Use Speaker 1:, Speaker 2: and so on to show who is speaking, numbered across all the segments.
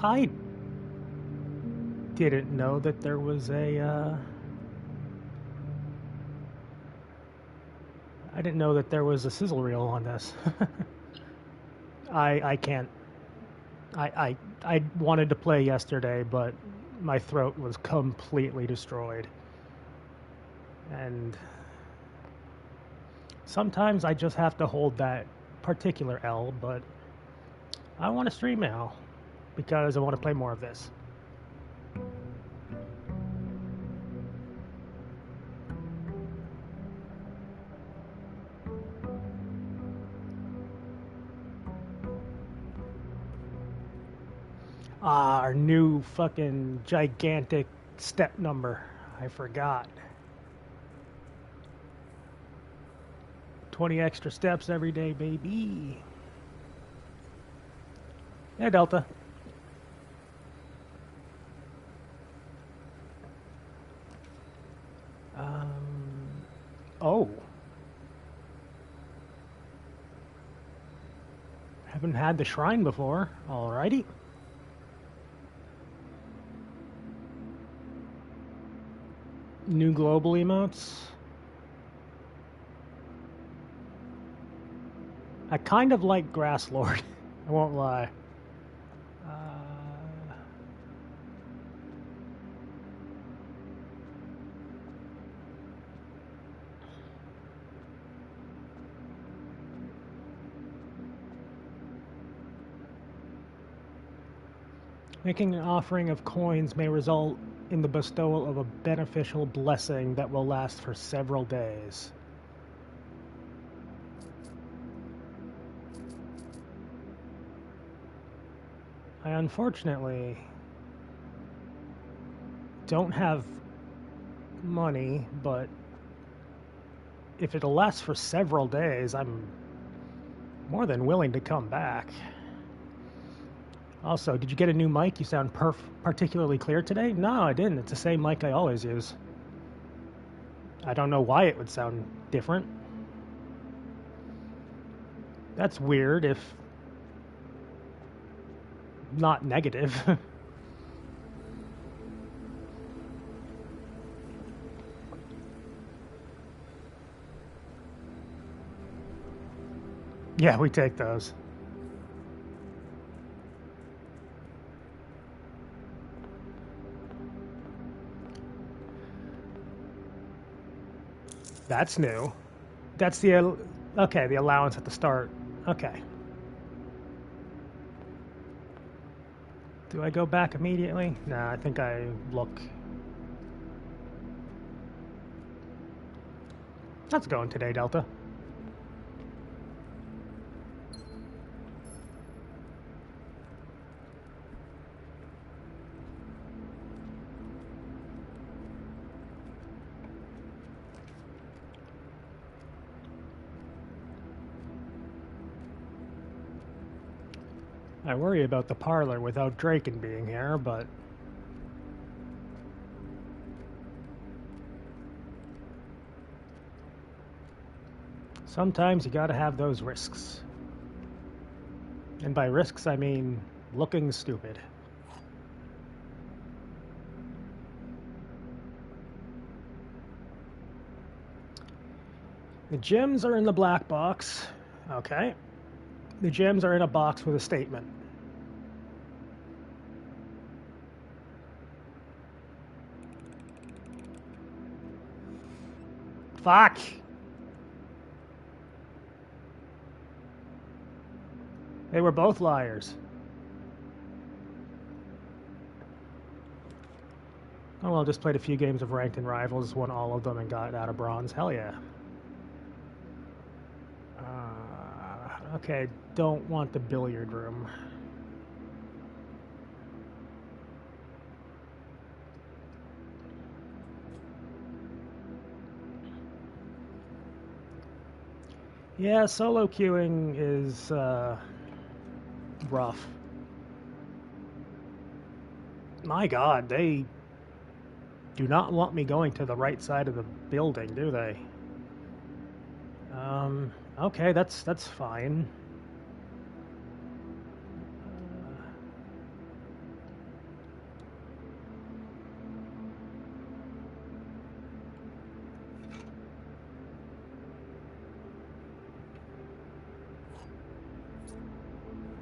Speaker 1: I didn't know that there was I didn't know that there was a sizzle reel on this. I can't. I wanted to play yesterday, but my throat was completely destroyed. And sometimes I just have to hold that particular L, but I want to stream now because I want to play more of this. Ah, our new fucking gigantic step number. I forgot. 20 extra steps every day, baby. Yeah, Delta. Oh. Haven't had the shrine before. Alrighty. New global emotes. I kind of like Grass Lord. I won't lie. Making an offering of coins may result in the bestowal of a beneficial blessing that will last for several days. I unfortunately don't have money, but if it'll last for several days, I'm more than willing to come back. Also, did you get a new mic? You sound particularly clear today? No, I didn't. It's the same mic I always use. I don't know why it would sound different. That's weird if not negative. Yeah, we take those. That's new. That's the, okay, the allowance at the start. Okay. Do I go back immediately? Nah, I think I look. How's it going today, Delta? I worry about the parlor without Draken being here, but sometimes you gotta have those risks. And by risks, I mean looking stupid. The gems are in the black box. Okay. The gems are in a box with a statement. Fuck! They were both liars. Oh well, just played a few games of Ranked and Rivals, won all of them, and got out of bronze. Hell yeah. Okay, don't want the billiard room. Yeah, solo queuing is rough. My God, they do not want me going to the right side of the building, do they? Okay, that's fine.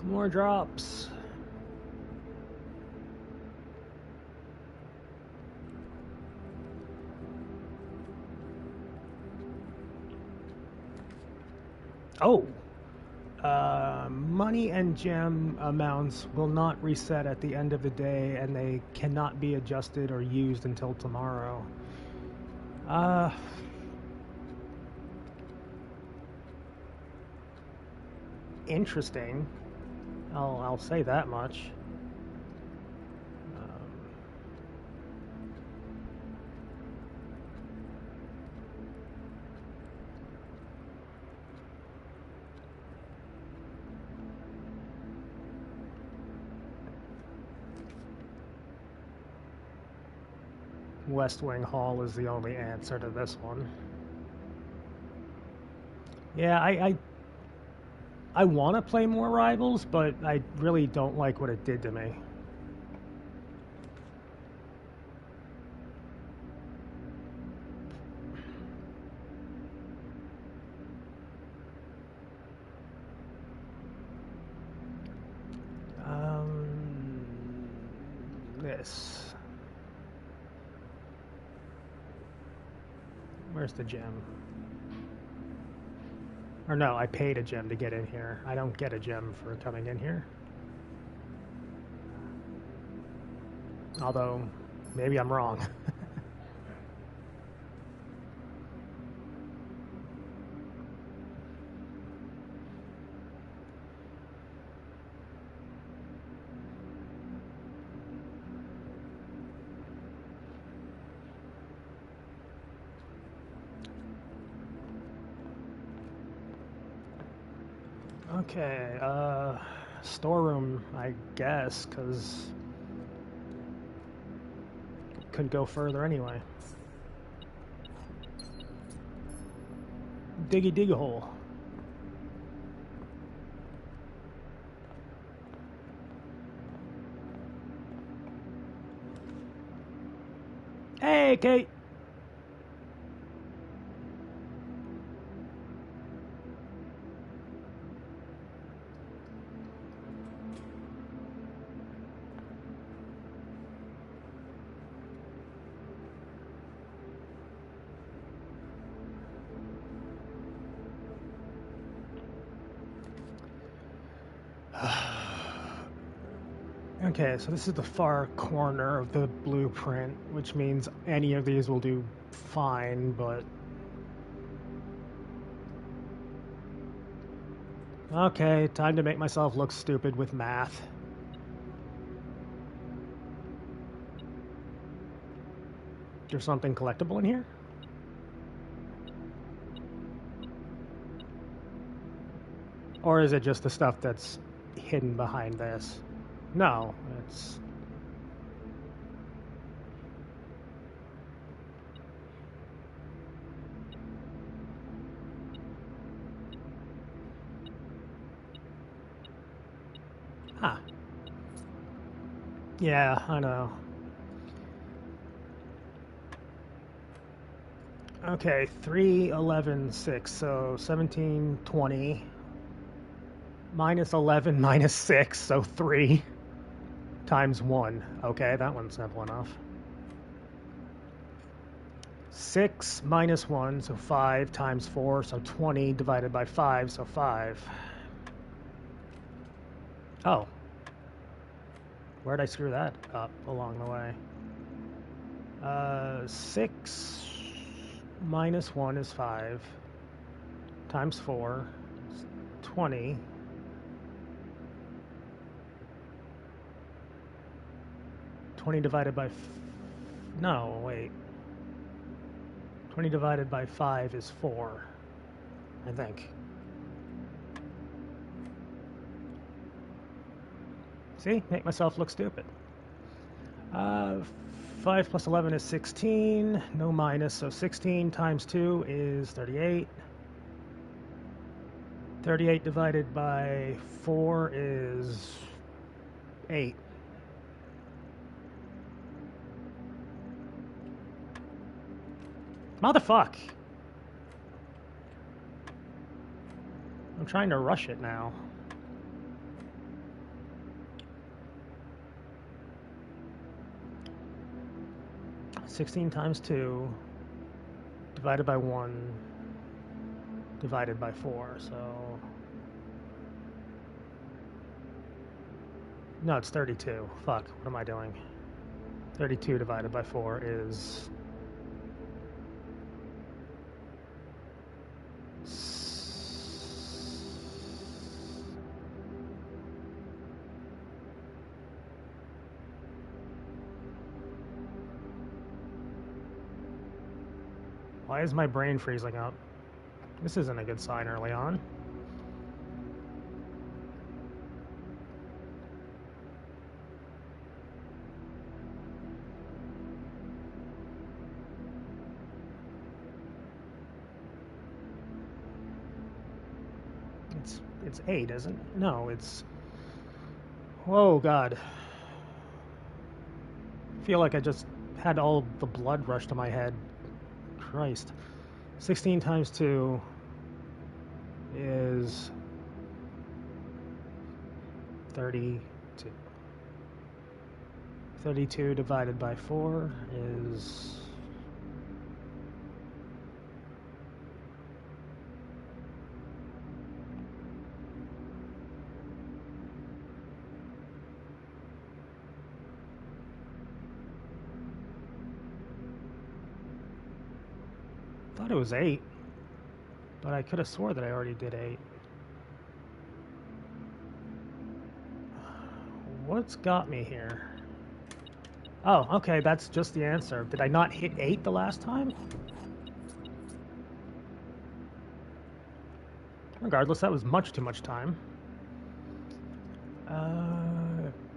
Speaker 1: More drops. Oh! Money and gem amounts will not reset at the end of the day, and they cannot be adjusted or used until tomorrow. Interesting. I'll say that much. West Wing Hall is the only answer to this one. Yeah, I want to play more Rivals, but I really don't like what it did to me. This. Where's the gem? Or no, I paid a gem to get in here. I don't get a gem for coming in here. Although, maybe I'm wrong. Okay, storeroom, I guess, because couldn't go further anyway. Diggy dig a hole. Hey, Kate! Okay, so this is the far corner of the blueprint, which means any of these will do fine, but... Okay, time to make myself look stupid with math. There's something collectible in here? Or is it just the stuff that's hidden behind this? No, it's... Huh. Yeah, I know. Okay, 3, 11, 6, so 17, 20. Minus 11, minus 6, so 3. Times 1. Okay, that one's simple enough. 6 minus 1, so 5 times 4, so 20 divided by 5, so 5. Oh. Where'd I screw that up along the way? 6 minus 1 is 5. Times 4 is 20. 20 divided by... No, wait. 20 divided by 5 is 4, I think. See? Make myself look stupid. 5 plus 11 is 16. No minus, so 16 times 2 is 38. 38 divided by 4 is 8. Motherfuck! I'm trying to rush it now. 16 times 2 divided by 1 divided by 4, so... No, it's 32. Fuck, what am I doing? 32 divided by 4 is... Why is my brain freezing up? This isn't a good sign early on. It's 8, isn't it? No, it's... Whoa, God. I feel like I just had all the blood rush to my head. Christ. 16 times 2 is 32. 32 divided by 4 is... I thought it was 8, but I could have swore that I already did 8. What's got me here? Oh, okay, that's just the answer. Did I not hit 8 the last time? Regardless, that was much too much time.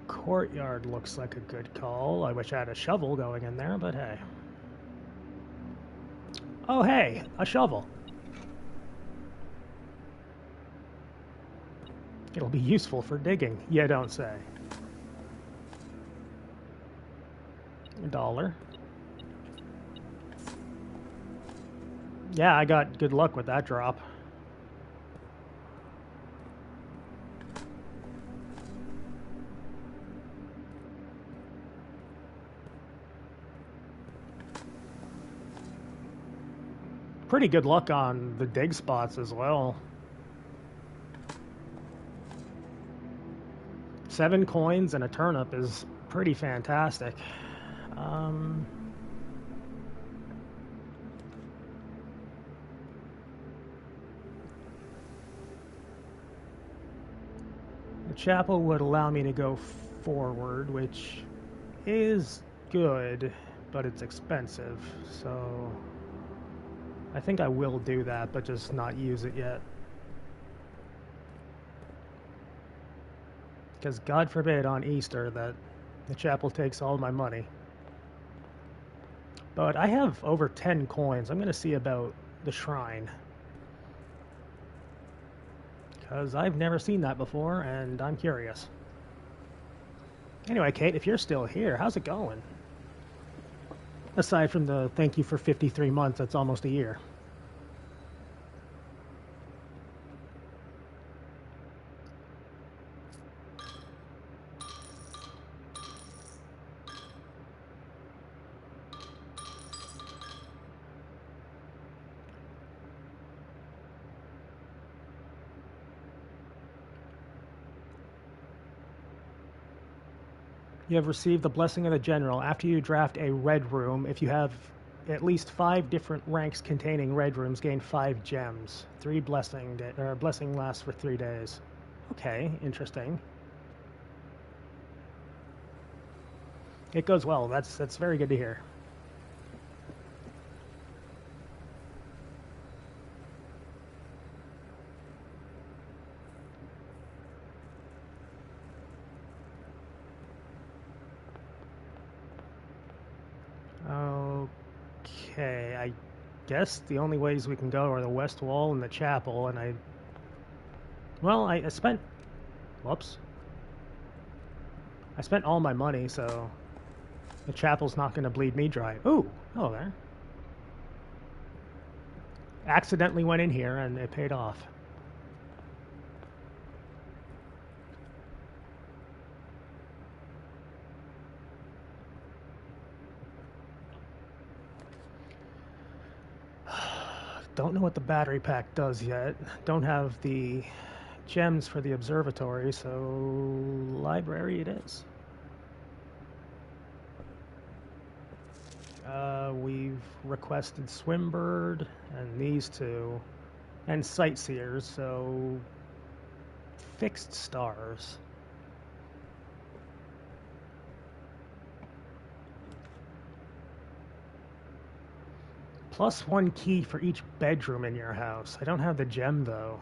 Speaker 1: Courtyard looks like a good call. I wish I had a shovel going in there, but hey. Oh, hey, a shovel. It'll be useful for digging, you don't say. $1. Yeah, I got good luck with that drop. Pretty good luck on the dig spots as well. 7 coins and a turnip is pretty fantastic. The chapel would allow me to go forward, which is good, but it's expensive, so I think I will do that, but just not use it yet. Because God forbid on Easter that the chapel takes all my money. But I have over 10 coins. I'm going to see about the shrine. Because I've never seen that before, and I'm curious. Anyway, Kate, if you're still here, how's it going? Aside from the thank you for 53 months, that's almost a year. You have received the blessing of the general. After you draft a red room, if you have at least 5 different ranks containing red rooms, gain 5 gems. 3 blessing, blessing lasts for 3 days. Okay, interesting. It goes well. That's very good to hear. Okay, I guess the only ways we can go are the west wall and the chapel, and I spent... Whoops. I spent all my money, so the chapel's not going to bleed me dry. Ooh, hello there. Accidentally went in here, and it paid off. Don't know what the battery pack does yet. Don't have the gems for the observatory, so library it is. We've requested Swimbird and these two, and Sightseers, so fixed stars. +1 key for each bedroom in your house. I don't have the gem though.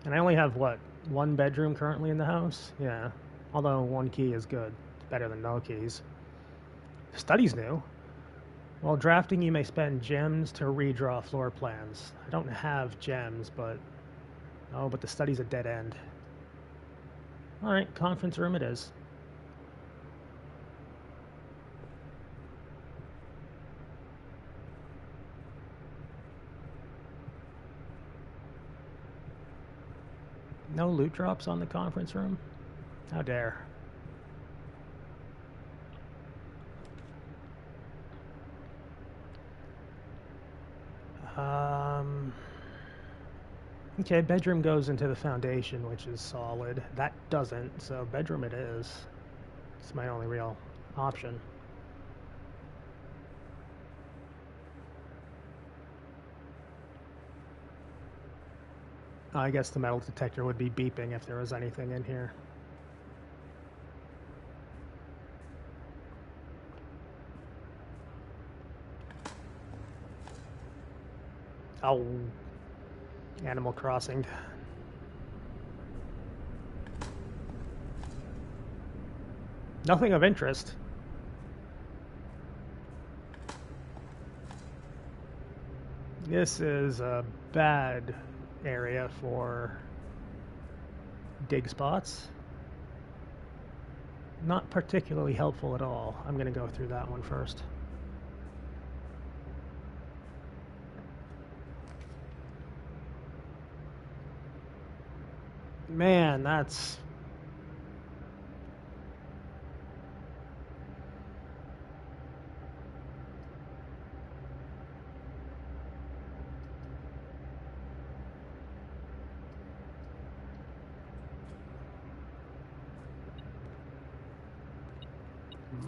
Speaker 1: And I only have, what, 1 bedroom currently in the house? Yeah. Although 1 key is good. It's better than no keys. Study's new. While drafting, you may spend gems to redraw floor plans. I don't have gems, but... Oh, but the study's a dead end. Alright, conference room it is. No loot drops on the conference room? How dare. Okay, bedroom goes into the foundation, which is solid. That doesn't, so bedroom it is. It's my only real option. I guess the metal detector would be beeping if there was anything in here. Oh, Animal Crossing. Nothing of interest. This is a bad area for dig spots. Not particularly helpful at all. I'm going to go through that one first. Man, that's...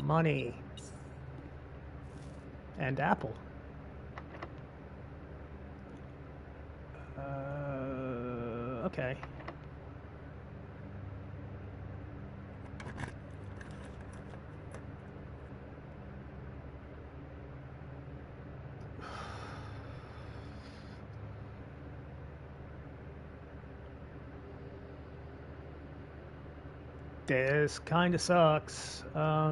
Speaker 1: money. And apple. Okay. This kind of sucks. I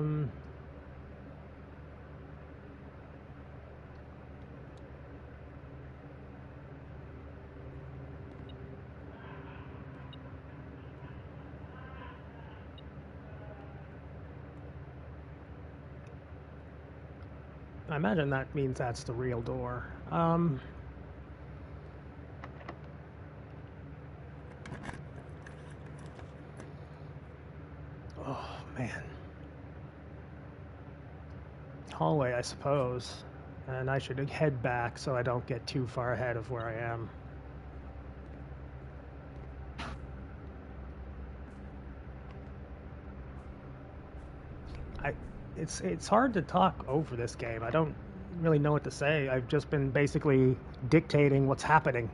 Speaker 1: imagine that means that's the real door. Oh, man. Hallway, I suppose. And I should head back so I don't get too far ahead of where I am. It's hard to talk over this game. I don't really know what to say. I've just been basically dictating what's happening.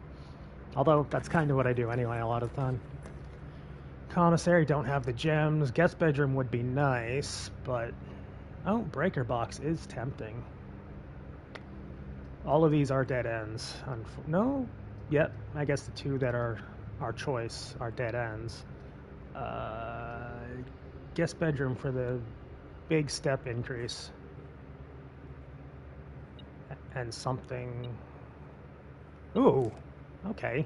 Speaker 1: Although that's kind of what I do anyway a lot of the time. Commissary don't have the gems. Guest bedroom would be nice, but... Oh, breaker box is tempting. All of these are dead ends. No? Yep, I guess the two that are our choice are dead ends. Guest bedroom for the big step increase. And something... Ooh, okay.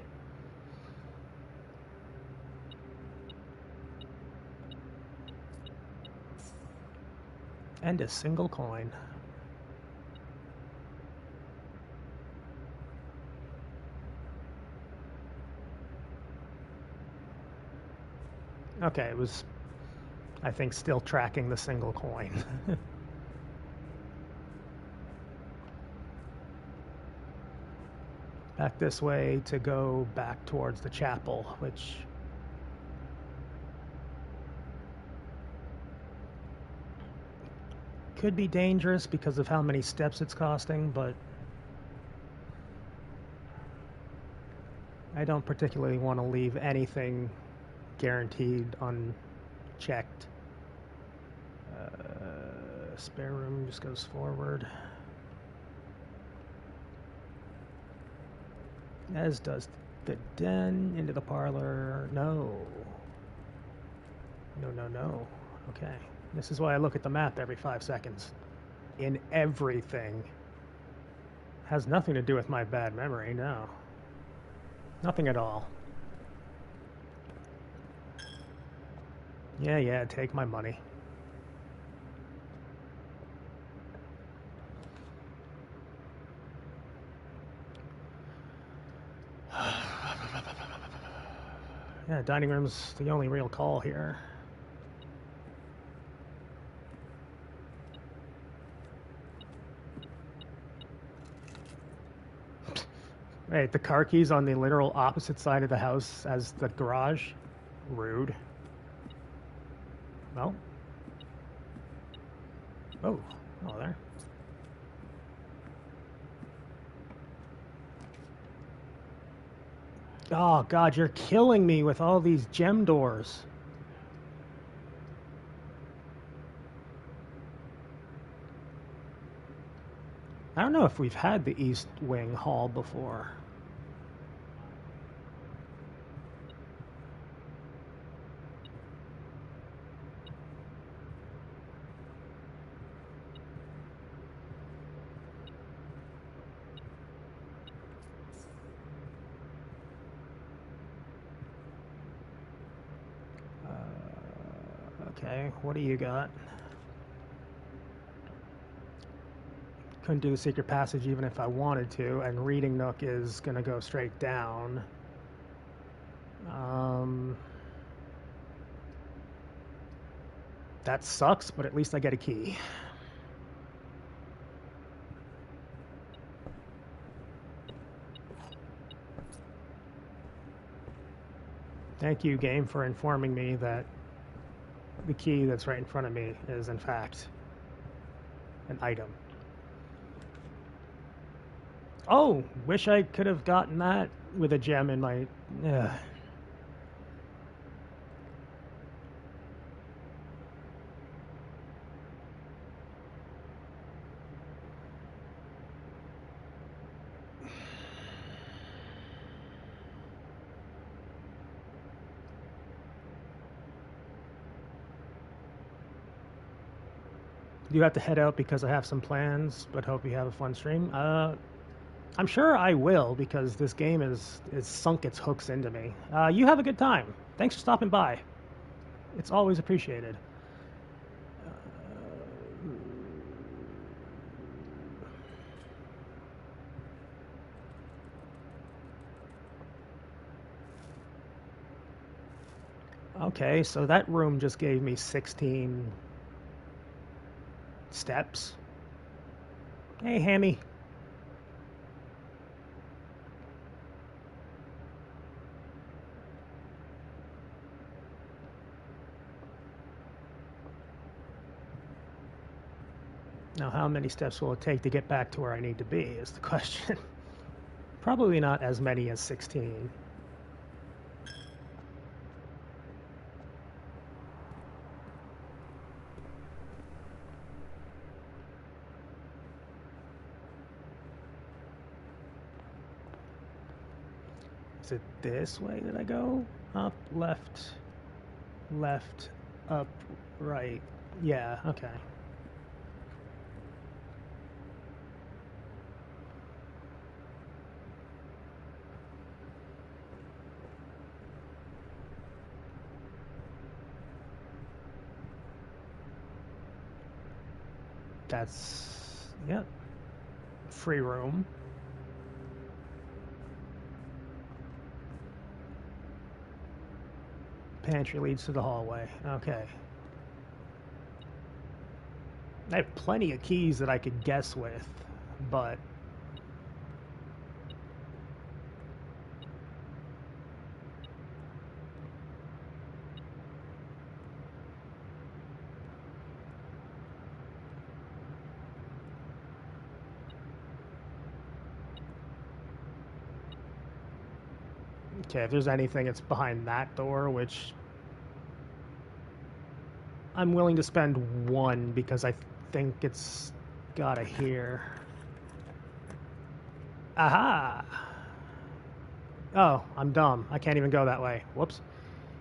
Speaker 1: And a single coin. Okay, it was, I think, still tracking the single coin. back this way to go back towards the chapel, which could be dangerous because of how many steps it's costing, but I don't particularly want to leave anything guaranteed unchecked. Spare room just goes forward, as does the den. Into the parlor. No. Okay, this is why I look at the map every 5 seconds. In everything. Has nothing to do with my bad memory. No, nothing at all. Yeah, take my money. Yeah, dining room's the only real call here. Wait, the car key's on the literal opposite side of the house as the garage? Rude. Well. Oh, there. Oh, God, you're killing me with all these gem doors. I don't know if we've had the East Wing Hall before. Okay, what do you got? Couldn't do the secret passage even if I wanted to, and reading nook is gonna go straight down. That sucks, but at least I get a key. Thank you, game, for informing me that the key that's right in front of me is, in fact, an item. Oh, wish I could have gotten that with a gem in my... You have to head out because I have some plans, but hope you have a fun stream. I'm sure I will, because this game is sunk its hooks into me. You have a good time. Thanks for stopping by. It's always appreciated. Okay, so that room just gave me 16 steps. Hey, Hammy. Now, how many steps will it take to get back to where I need to be is the question. Probably not as many as 16. Is it this way that I go? Up, left, up, right. Yeah, okay. That's, yep. Free room. Pantry leads to the hallway. Okay. I have plenty of keys that I could guess with, but Okay, if there's anything, it's behind that door, which I'm willing to spend 1 because I think it's gotta hear. Aha! Oh, I'm dumb. I can't even go that way. Whoops.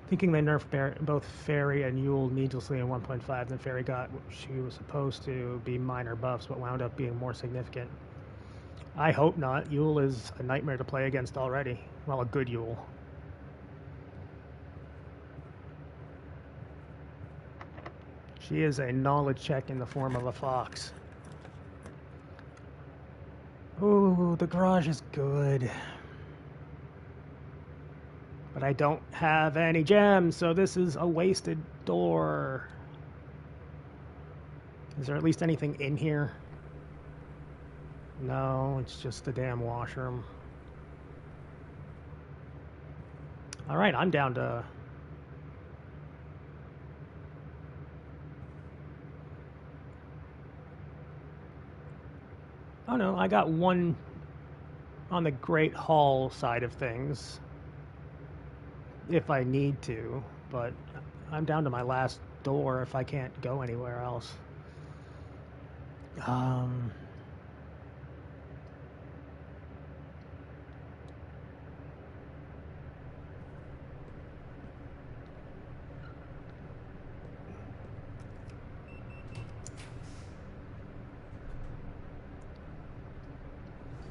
Speaker 1: Thinking they nerfed both Fairy and Yule needlessly in 1.5, then Fairy got what she was supposed to be minor buffs, but wound up being more significant. I hope not. Yule is a nightmare to play against already. Well, a good Yule. She is a knowledge check in the form of a fox. Ooh, the garage is good. But I don't have any gems, so this is a wasted door. Is there at least anything in here? No, it's just the damn washroom. Alright, I'm down to... Oh no, I got 1 on the Great Hall side of things. If I need to, but I'm down to my last door if I can't go anywhere else.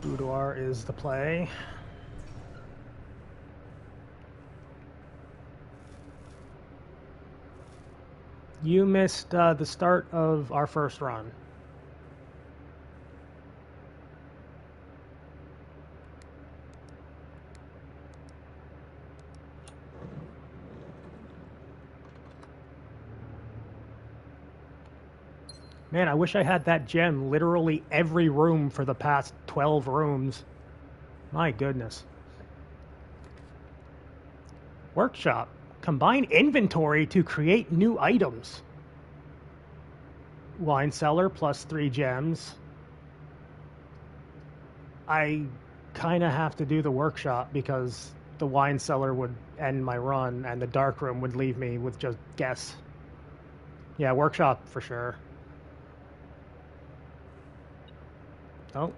Speaker 1: Boudoir is the play. You missed the start of our first run. Man, I wish I had that gem literally every room for the past 12 rooms. My goodness. Workshop. Combine inventory to create new items. Wine cellar plus 3 gems. I kind of have to do the workshop because the wine cellar would end my run and the dark room would leave me with just guess. Yeah, workshop for sure. Oh.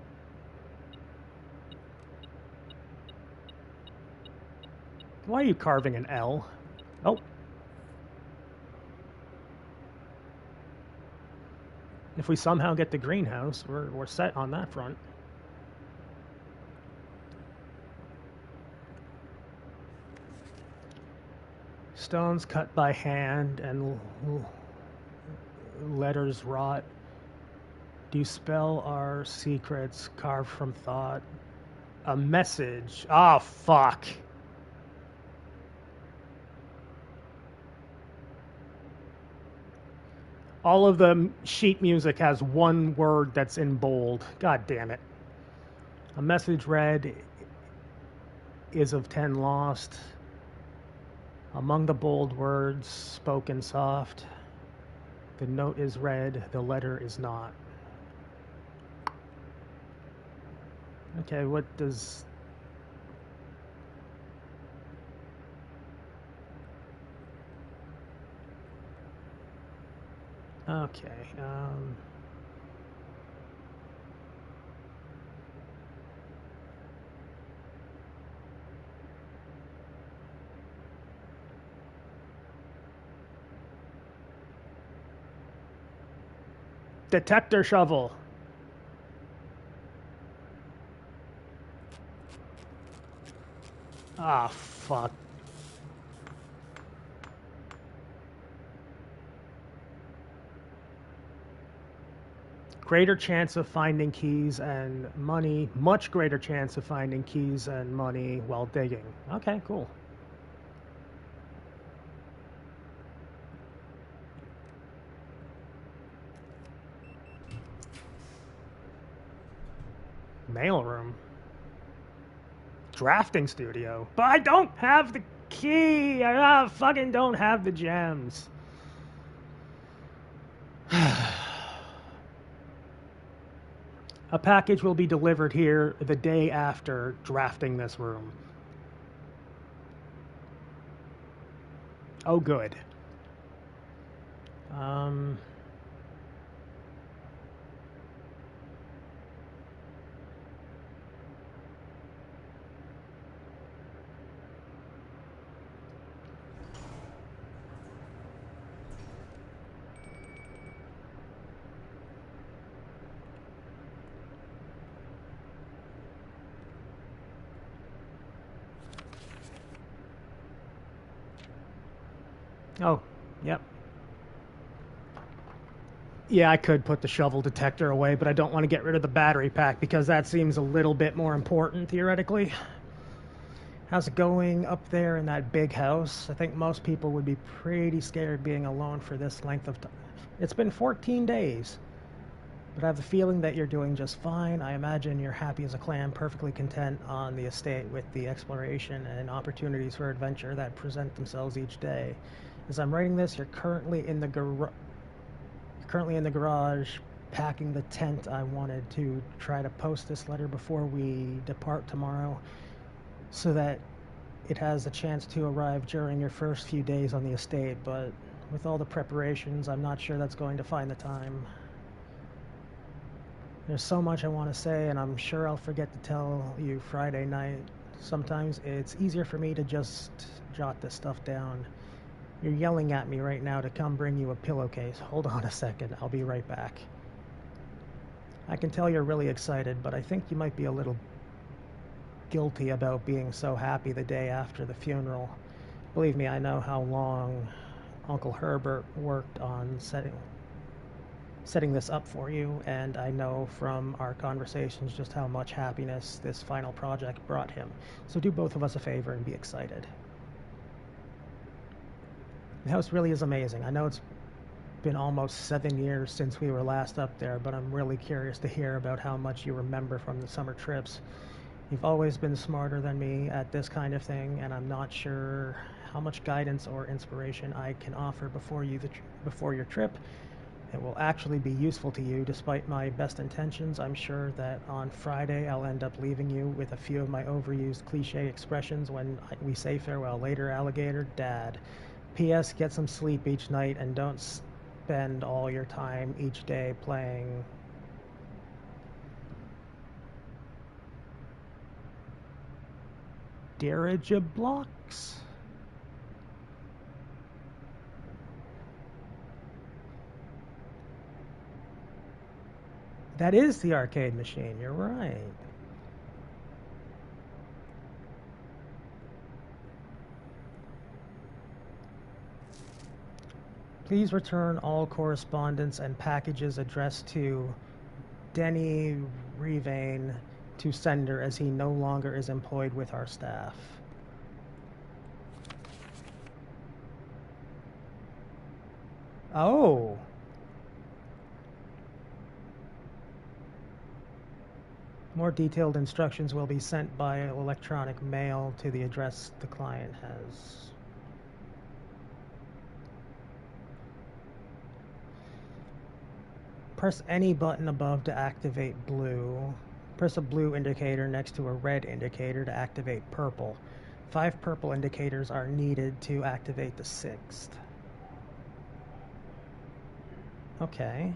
Speaker 1: Why are you carving an L? Oh. If we somehow get the greenhouse, we're set on that front. Stones cut by hand and letters wrought. Do you spell our secrets carved from thought? A message. Ah, oh, fuck. All of the sheet music has 1 word that's in bold. God damn it. A message read is of 10 lost. Among the bold words, spoken soft. The note is read, the letter is not. Okay, what does... Okay, detector shovel. Ah, fuck. Greater chance of finding keys and money. Much greater chance of finding keys and money while digging. Okay, cool. Mailroom. Drafting studio. But I don't have the key! I fucking don't have the gems. A package will be delivered here the day after drafting this room. Oh, good. Um, oh, yep. Yeah, I could put the shovel detector away, but I don't want to get rid of the battery pack because that seems a little bit more important, theoretically. How's it going up there in that big house? I think most people would be pretty scared being alone for this length of time. It's been 14 days, but I have the feeling that you're doing just fine. I imagine you're happy as a clam, perfectly content on the estate with the exploration and opportunities for adventure that present themselves each day. As I'm writing this, you're currently in the garage packing the tent. I wanted to try to post this letter before we depart tomorrow so that it has a chance to arrive during your first few days on the estate, but with all the preparations, I'm not sure that's going to find the time. There's so much I want to say, and I'm sure I'll forget to tell you Friday night. Sometimes it's easier for me to just jot this stuff down. You're yelling at me right now to come bring you a pillowcase. Hold on a second, I'll be right back. I can tell you're really excited, but I think you might be a little guilty about being so happy the day after the funeral. Believe me, I know how long Uncle Herbert worked on setting this up for you, and I know from our conversations just how much happiness this final project brought him. So do both of us a favor and be excited. The house really is amazing. I know it's been almost 7 years since we were last up there, but I'm really curious to hear about how much you remember from the summer trips. You've always been smarter than me at this kind of thing, and I'm not sure how much guidance or inspiration I can offer before your trip. It will actually be useful to you. Despite my best intentions, I'm sure that on Friday I'll end up leaving you with a few of my overused cliche expressions when we say farewell later, alligator, Dad. P.S. Get some sleep each night and don't spend all your time each day playing dirigiblocks. That is the arcade machine, you're right. Please return all correspondence and packages addressed to Denny Revane to sender, as he no longer is employed with our staff. Oh. More detailed instructions will be sent by electronic mail to the address the client has. Press any button above to activate blue. Press a blue indicator next to a red indicator to activate purple. 5 purple indicators are needed to activate the 6th. Okay.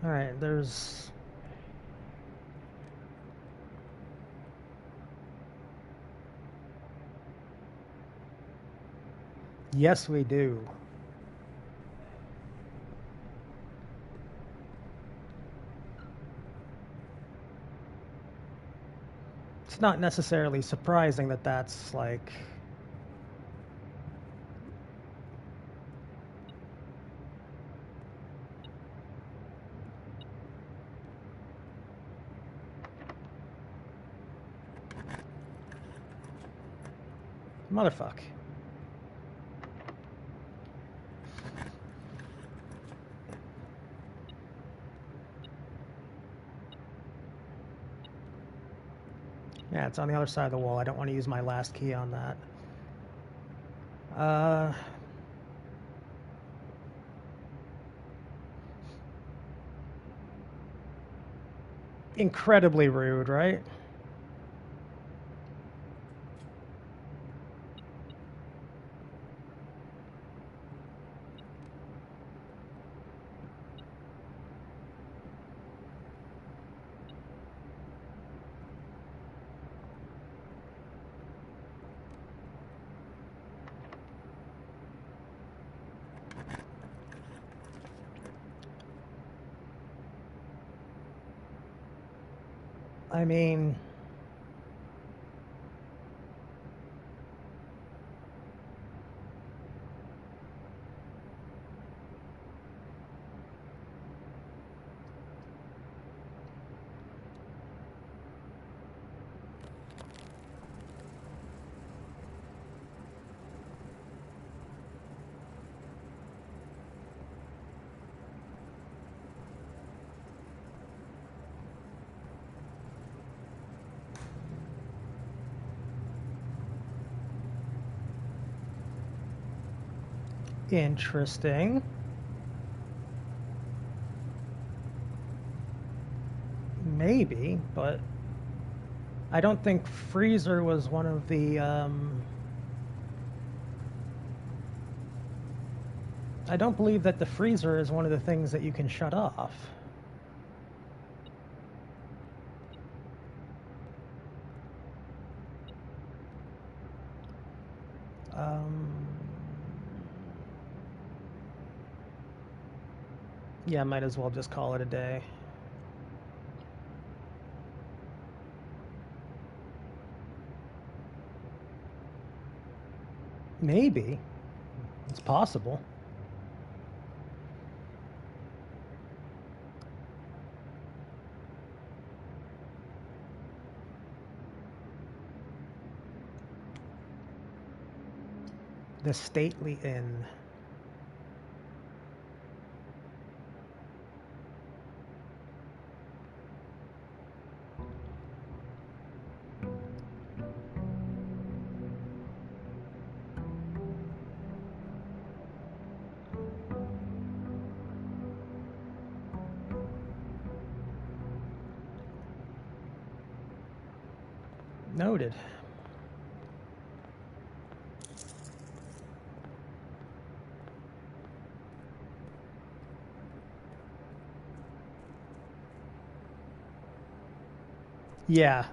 Speaker 1: Alright, there's... Yes, we do. It's not necessarily surprising that that's like... Motherfuck. Yeah, it's on the other side of the wall. I don't want to use my last key on that. Incredibly rude, right? I mean... Interesting. Maybe, but I don't think freezer was one of the, I don't believe that the freezer is one of the things that you can shut off. Yeah, might as well just call it a day. Maybe. It's possible. The Stately Inn. Noted. Yeah.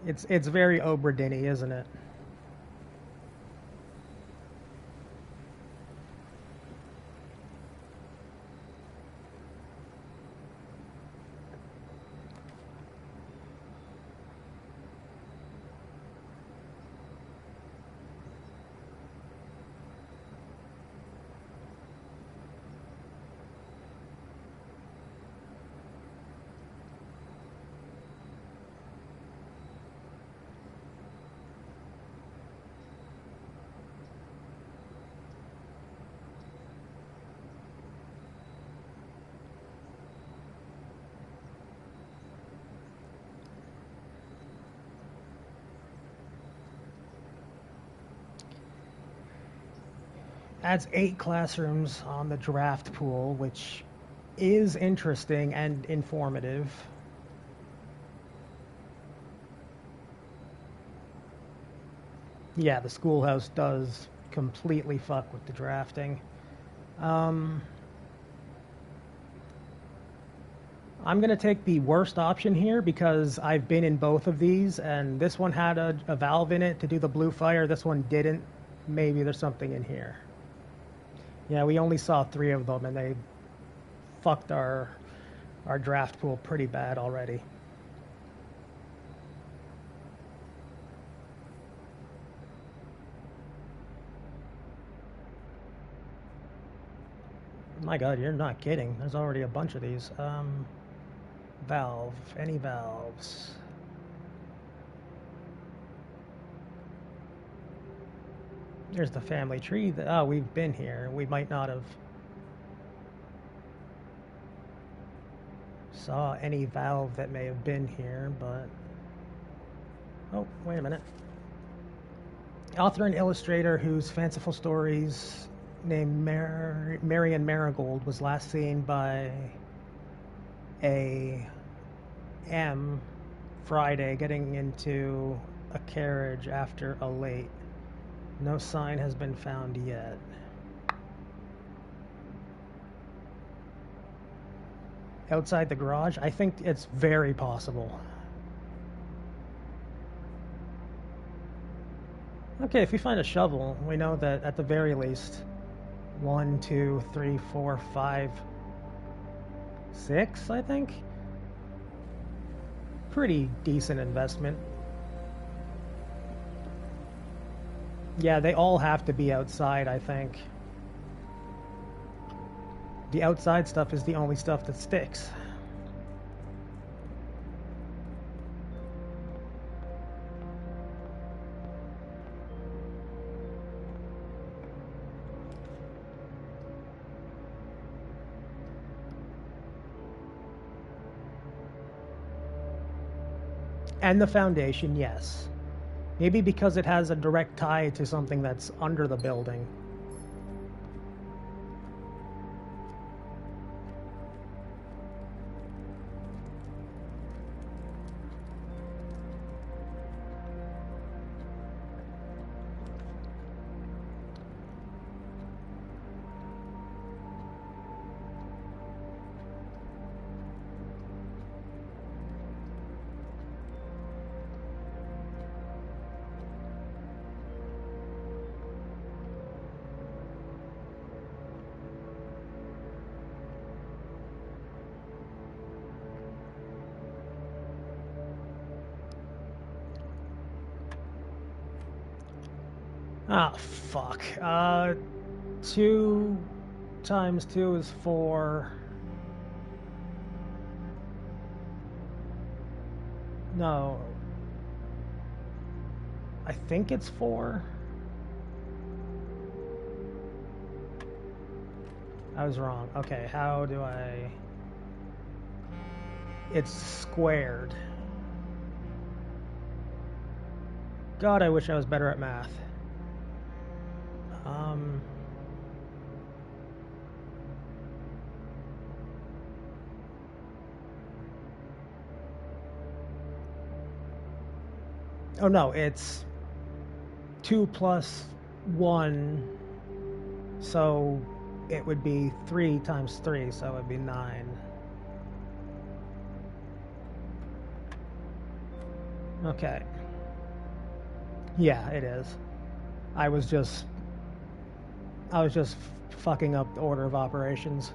Speaker 1: It's very Obra Dini, isn't it? Adds 8 classrooms on the draft pool, which is interesting and informative. Yeah, the schoolhouse does completely fuck with the drafting. I'm going to take the worst option here because I've been in both of these, and this one had a valve in it to do the blue fire. This one didn't. Maybe there's something in here. Yeah, we only saw 3 of them, and they fucked our draft pool pretty bad already. My god, you're not kidding. There's already a bunch of these. Valve. Any valves? There's the family tree. Oh, we've been here. We might not have saw any valve that may have been here, but... Oh, wait a minute. Author and illustrator whose fanciful stories named Marian Marigold was last seen by a M Friday getting into a carriage after a late. No sign has been found yet. Outside the garage? I think it's very possible. Okay, if we find a shovel, we know that at the very least 1, 2, 3, 4, 5, 6, I think. pretty decent investment. Yeah, they all have to be outside, I think. The outside stuff is the only stuff that sticks. And the foundation, yes. Maybe because it has a direct tie to something that's under the building. Ah, fuck. 2 times 2 is 4. No. I think it's 4. I was wrong. Okay, how do I... It's squared. God, I wish I was better at math. Oh no, it's 2 plus 1, so it would be 3 times 3, so it would be 9. Okay. Yeah, it is. I was just fucking up the order of operations.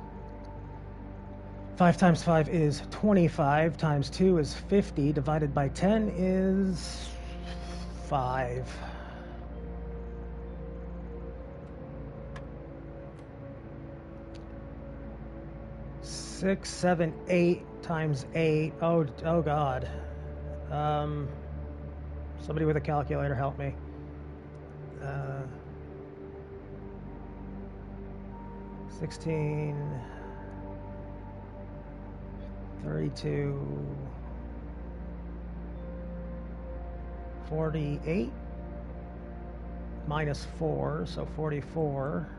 Speaker 1: 5 times 5 is 25, times 2 is 50, divided by 10 is 5. Six, 7, 8 times 8. Oh God. Somebody with a calculator help me. 16, 32, 48 minus 4, so 44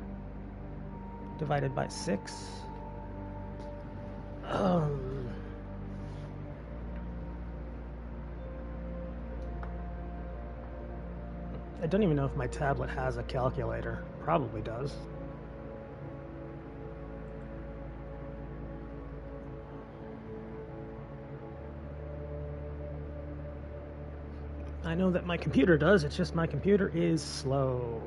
Speaker 1: divided by 6. I don't even know if my tablet has a calculator. Probably does. I know that my computer does, it's just my computer is slow.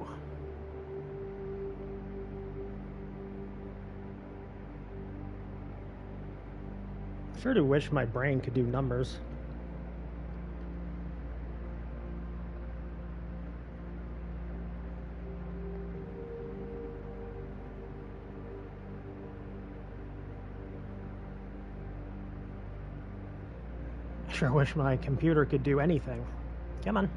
Speaker 1: I sure do wish my brain could do numbers. I sure wish my computer could do anything. Come on.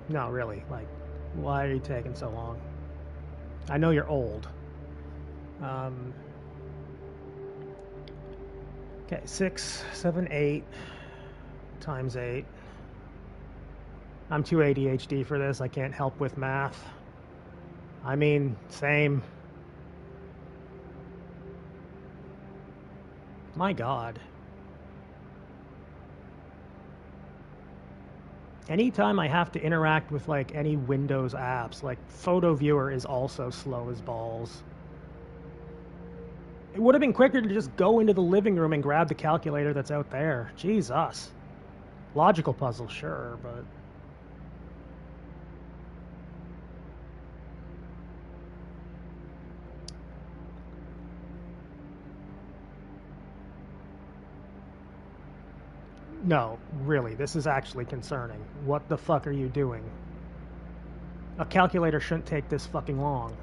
Speaker 1: No, really, like, why are you taking so long? I know you're old. Okay, 6, 7, 8 times 8. I'm too ADHD for this. I can't help with math. I mean, same. My God. Anytime I have to interact with, like, any Windows apps, like, Photo Viewer is also slow as balls. It would have been quicker to just go into the living room and grab the calculator that's out there. Jesus. Logical puzzle, sure, but... No, really, this is actually concerning. What the fuck are you doing? A calculator shouldn't take this fucking long.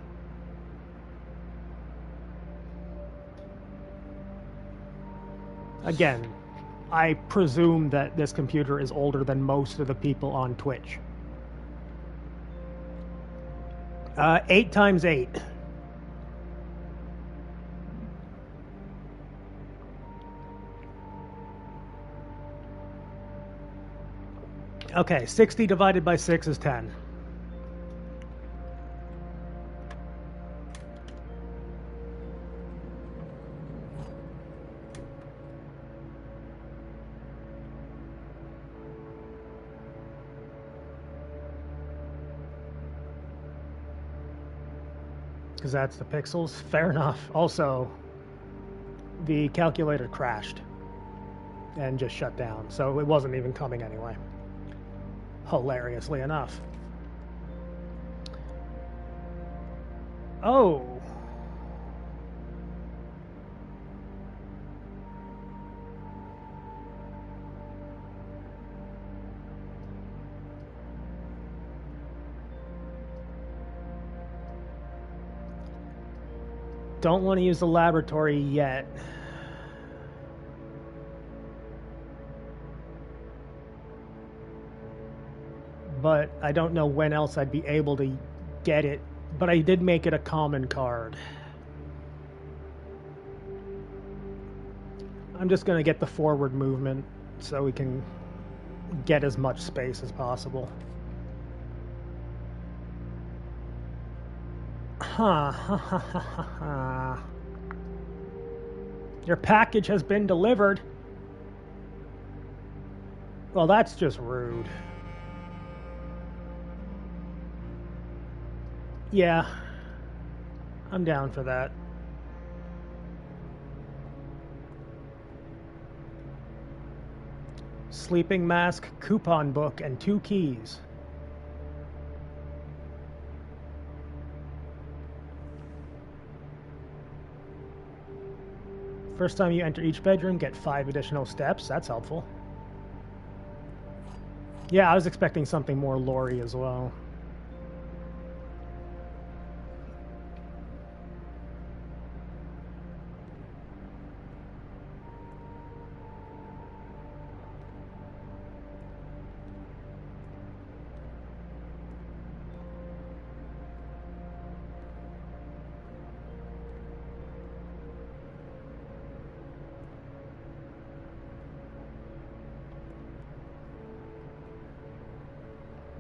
Speaker 1: Again, I presume that this computer is older than most of the people on Twitch. 8 times 8. Okay, 60 divided by 6 is 10. Because that's the pixels. Fair enough. Also, the calculator crashed and just shut down, so it wasn't even coming anyway. Hilariously enough. Oh. Don't want to use the laboratory yet. But I don't know when else I'd be able to get it. But I did make it a common card. I'm just going to get the forward movement so we can get as much space as possible. Your package has been delivered. Well, that's just rude. Yeah, I'm down for that. Sleeping mask, coupon book, and 2 keys. First time you enter each bedroom, get 5 additional steps. That's helpful. Yeah, I was expecting something more lore-y as well.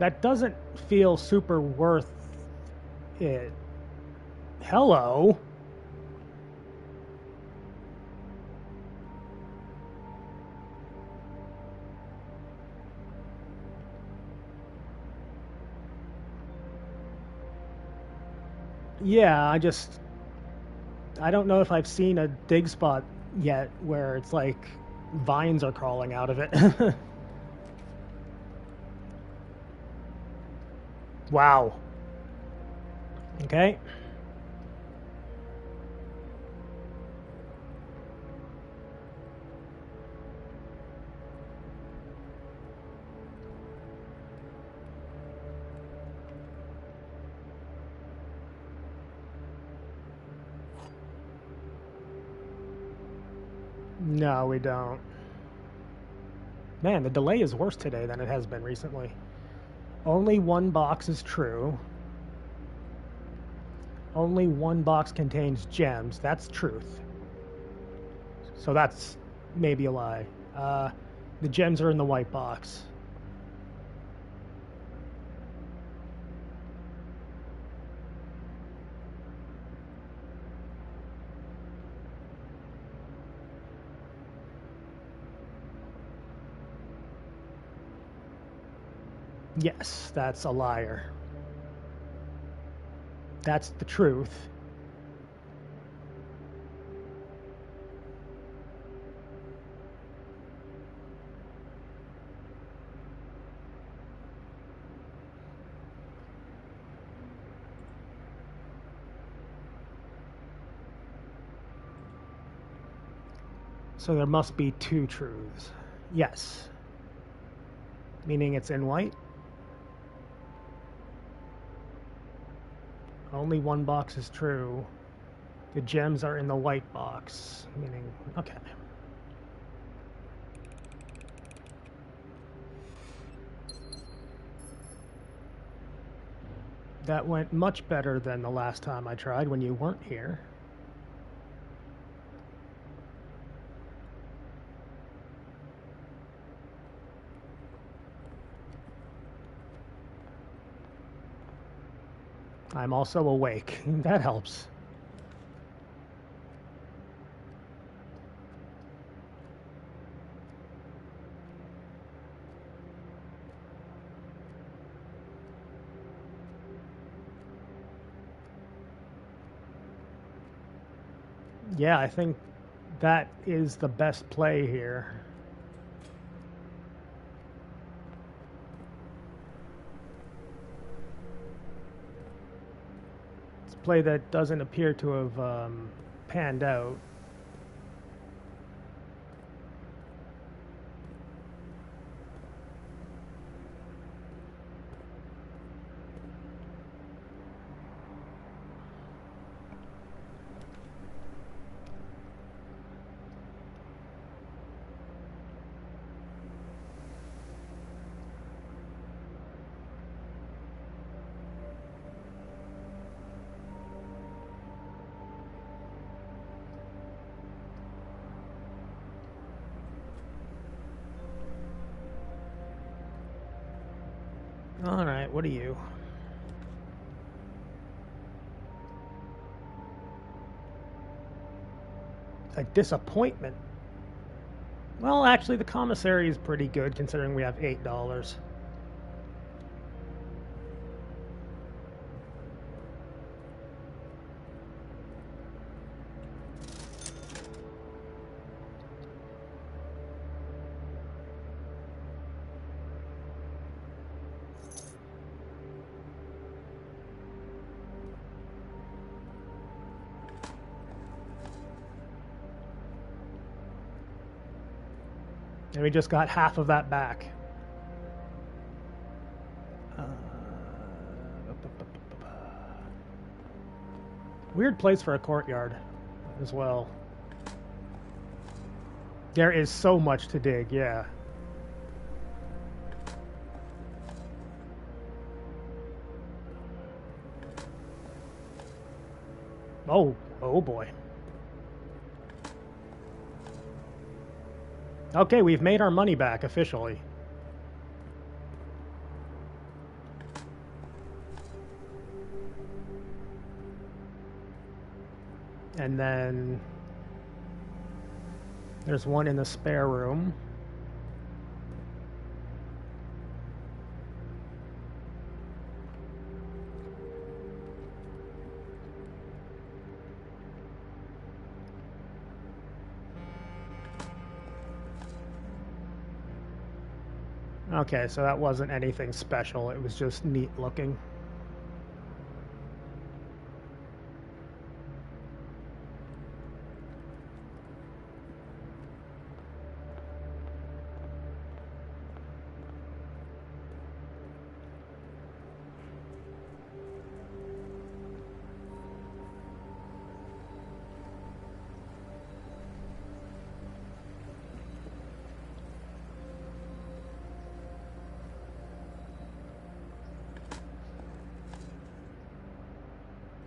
Speaker 1: That doesn't feel super worth it. Hello? Yeah, I don't know if I've seen a dig spot yet where it's like vines are crawling out of it. Wow. Okay. No, we don't. Man, the delay is worse today than it has been recently. Only 1 box is true. Only 1 box contains gems. That's truth. So that's maybe a lie. The gems are in the white box. Yes, that's a liar. That's the truth. So there must be 2 truths. Yes. Meaning it's in white? Only one box is true. The gems are in the white box. Meaning, okay. That went much better than the last time I tried when you weren't here. I'm also awake. That helps. Yeah, I think that is the best play here. It's a play that doesn't appear to have panned out. All right, what are you? A disappointment. Well, actually, the commissary is pretty good considering we have $8. And we just got half of that back. Weird place for a courtyard as well. There is so much to dig, yeah. Oh boy. Okay, we've made our money back officially. And then there's one in the spare room. Okay, so that wasn't anything special. It was just neat looking.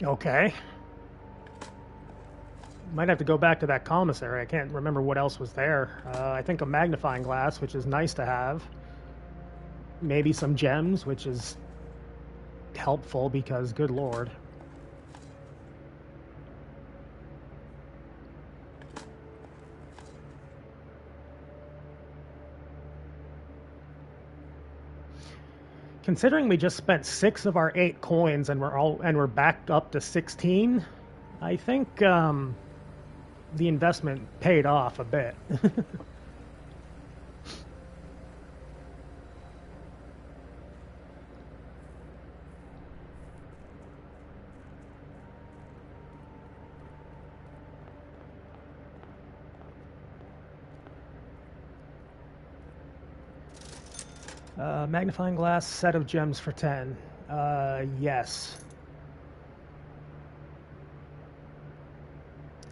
Speaker 1: Okay. Might have to go back to that commissary. I can't remember what else was there. I think a magnifying glass, which is nice to have. Maybe some gems, which is helpful because, good lord. Considering we just spent 6 of our 8 coins and we're back up to 16, I think the investment paid off a bit. Magnifying glass, set of gems for 10. Yes.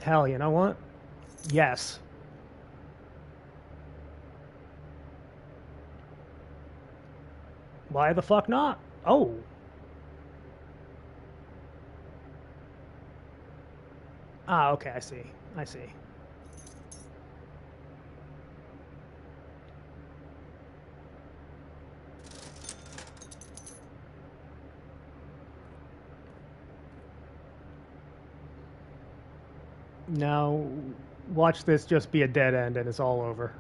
Speaker 1: Hell, you know what? Yes. Why the fuck not? Oh. Ah, okay, I see. I see. Now, watch this just be a dead end and it's all over.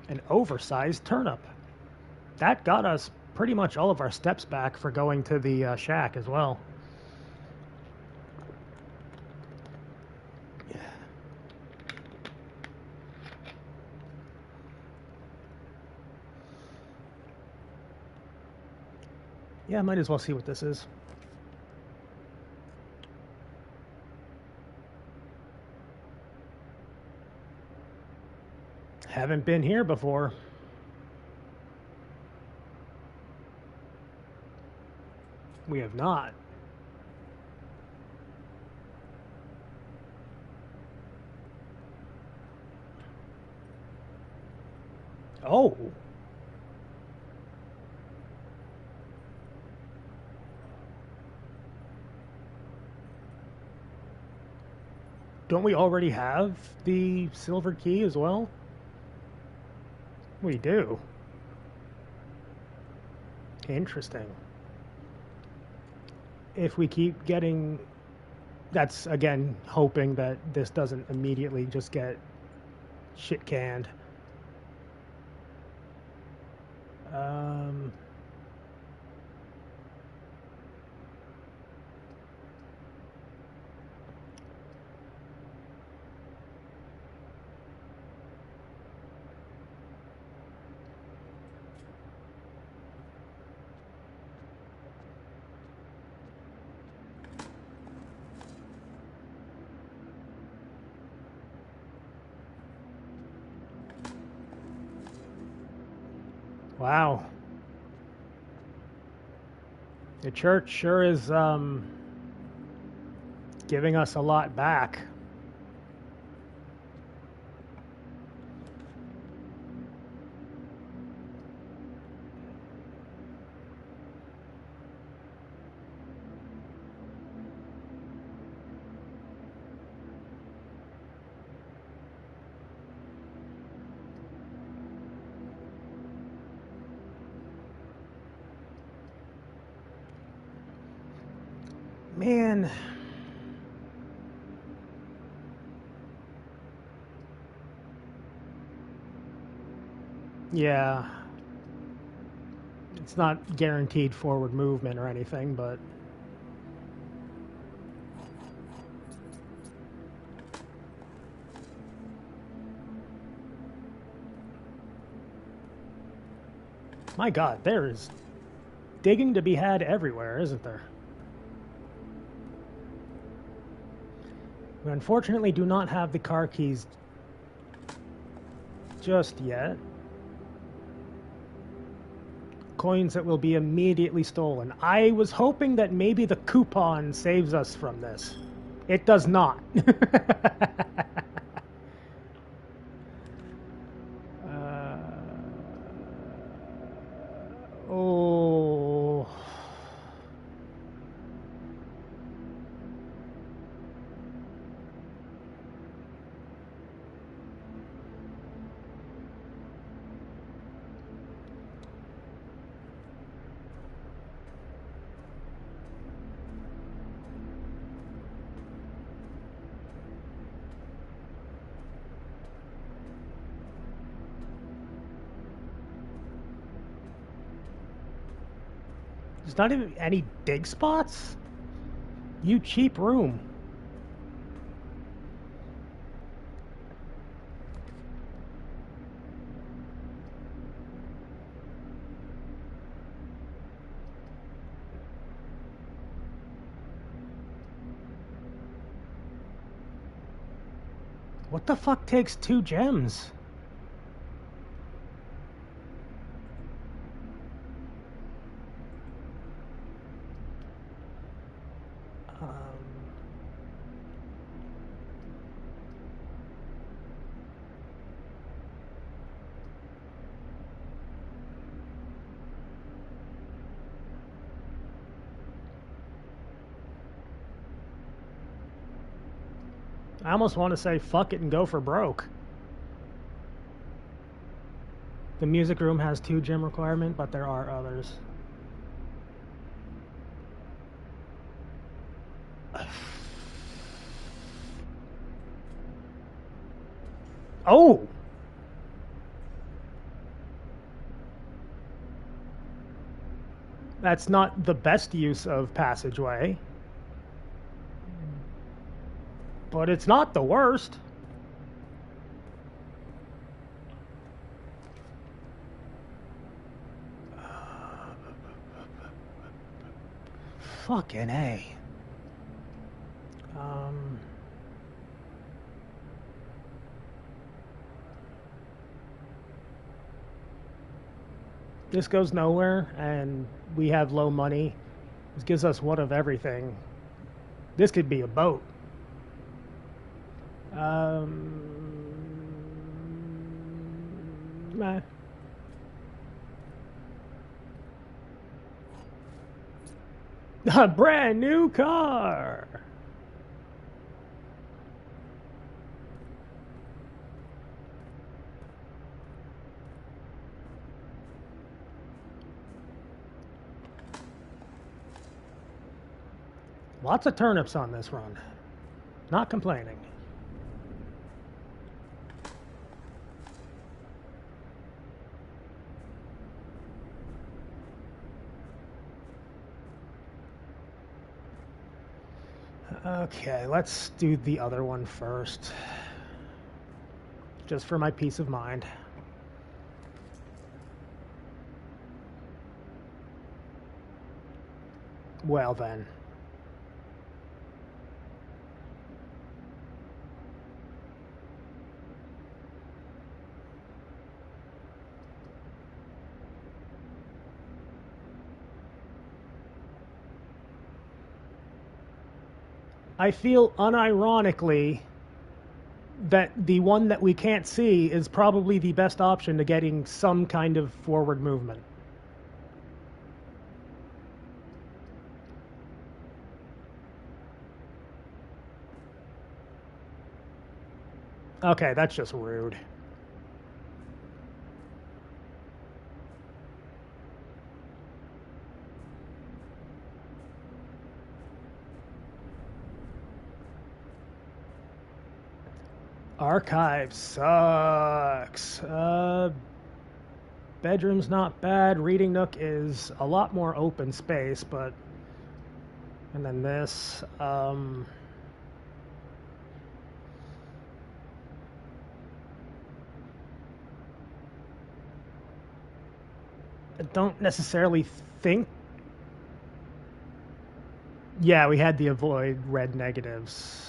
Speaker 1: An oversized turnip. That got us pretty much all of our steps back for going to the shack as well. Yeah, might as well see what this is. Haven't been here before. We have not. Oh. Don't we already have the silver key as well? We do. Interesting. If we keep getting... That's, again, hoping that this doesn't immediately just get shit canned. Wow. The church sure is giving us a lot back. Man. Yeah. It's not guaranteed forward movement or anything, but... My God, there is digging to be had everywhere, isn't there? We unfortunately do not have the car keys just yet. Coins that will be immediately stolen. I was hoping that maybe the coupon saves us from this. It does not. Oh. There's not even any dig spots? You cheap room. What the fuck takes 2 gems? I almost want to say fuck it and go for broke. The music room has 2 gem requirement, but there are others. Oh! That's not the best use of passageway. But it's not the worst. Fucking A. This goes nowhere, and we have low money. This gives us one of everything. This could be a boat. Nah. A brand new car. Lots of turnips on this run. Not complaining. Okay, let's do the other one first. Just for my peace of mind. Well then. I feel unironically that the one that we can't see is probably the best option to getting some kind of forward movement. Okay, that's just rude. Archive sucks. Bedroom's not bad. Reading nook is a lot more open space, but... And then this. I don't necessarily think... Yeah, we had the avoid red negatives.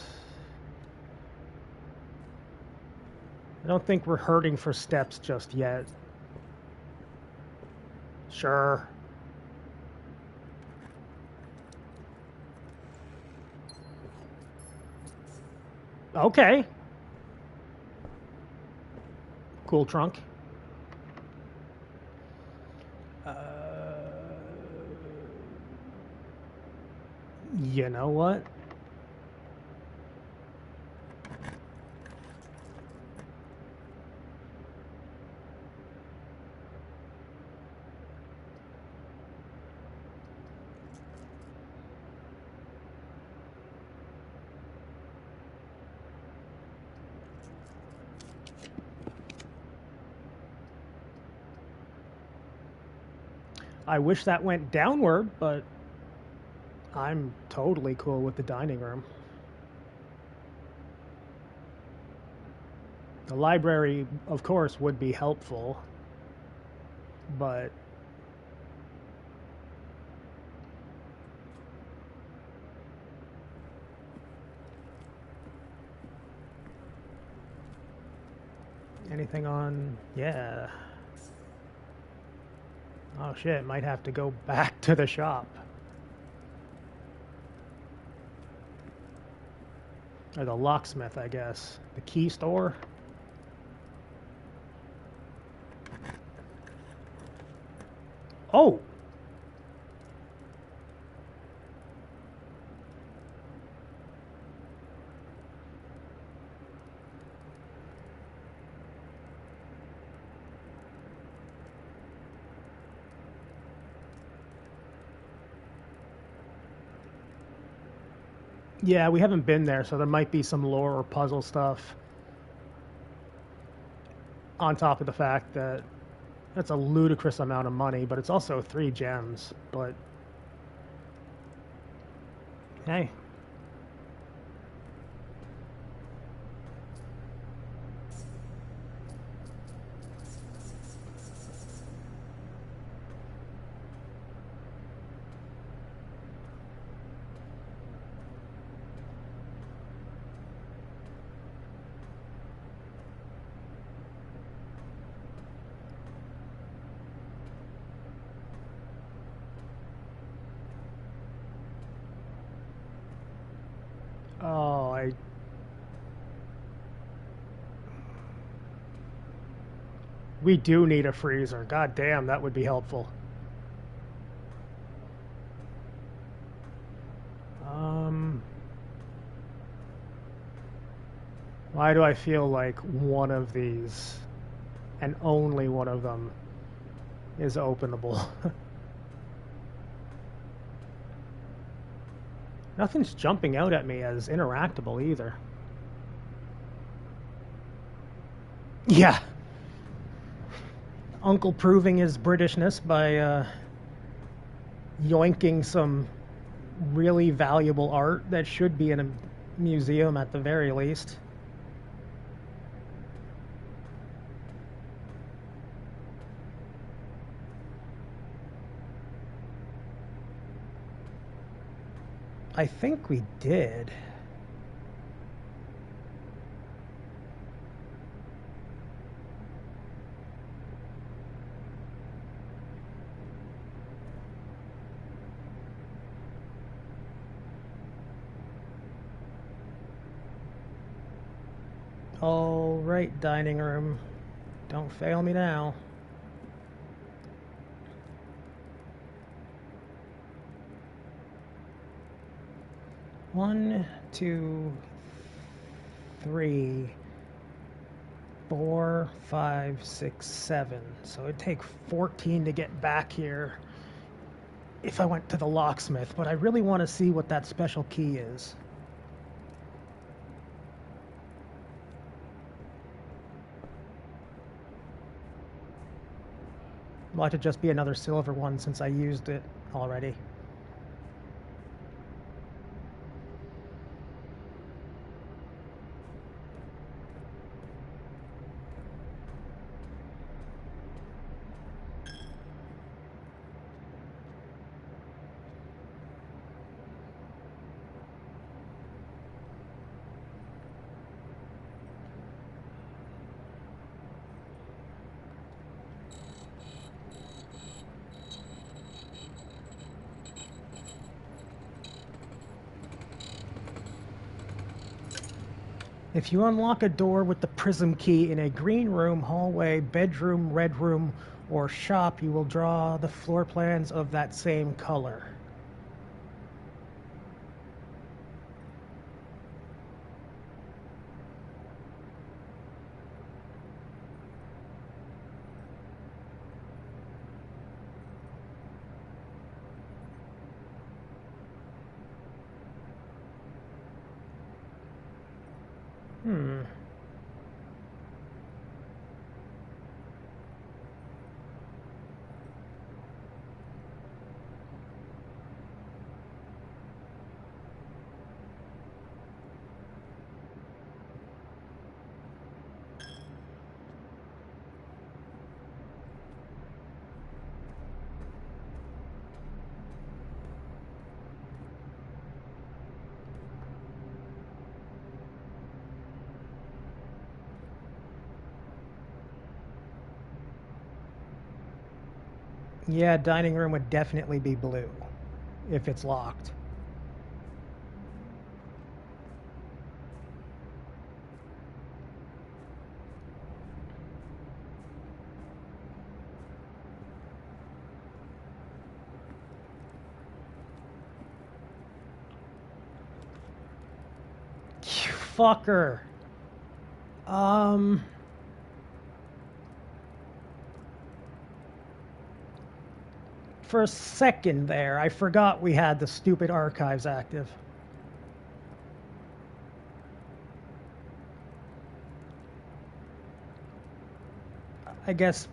Speaker 1: I don't think we're hurting for steps just yet. Sure. Okay. Cool trunk. You know what? I wish that went downward, but I'm totally cool with the dining room. The library, of course, would be helpful, but Anything on... Yeah. Oh shit, might have to go back to the shop. Or the locksmith, I guess. The key store? Oh! Yeah, we haven't been there, so there might be some lore or puzzle stuff. On top of the fact that that's a ludicrous amount of money, but it's also 3 gems. But hey. Oh, we do need a freezer. God damn, that would be helpful. Why do I feel like one of these, and only one of them, is openable? Nothing's jumping out at me as interactable either. Yeah. Uncle proving his Britishness by yoinking some really valuable art that should be in a museum at the very least. I think we did. All right, dining room. Don't fail me now. One, 2, 3, 4, 5, 6, 7. So it'd take 14 to get back here if I went to the locksmith, but I really want to see what that special key is. Might it just be another silver one since I used it already. If you unlock a door with the prism key in a green room, hallway, bedroom, red room, or shop, you will draw the floor plans of that same color. Yeah, dining room would definitely be blue if it's locked. You fucker. For a second there, I forgot we had the stupid archives active. I guess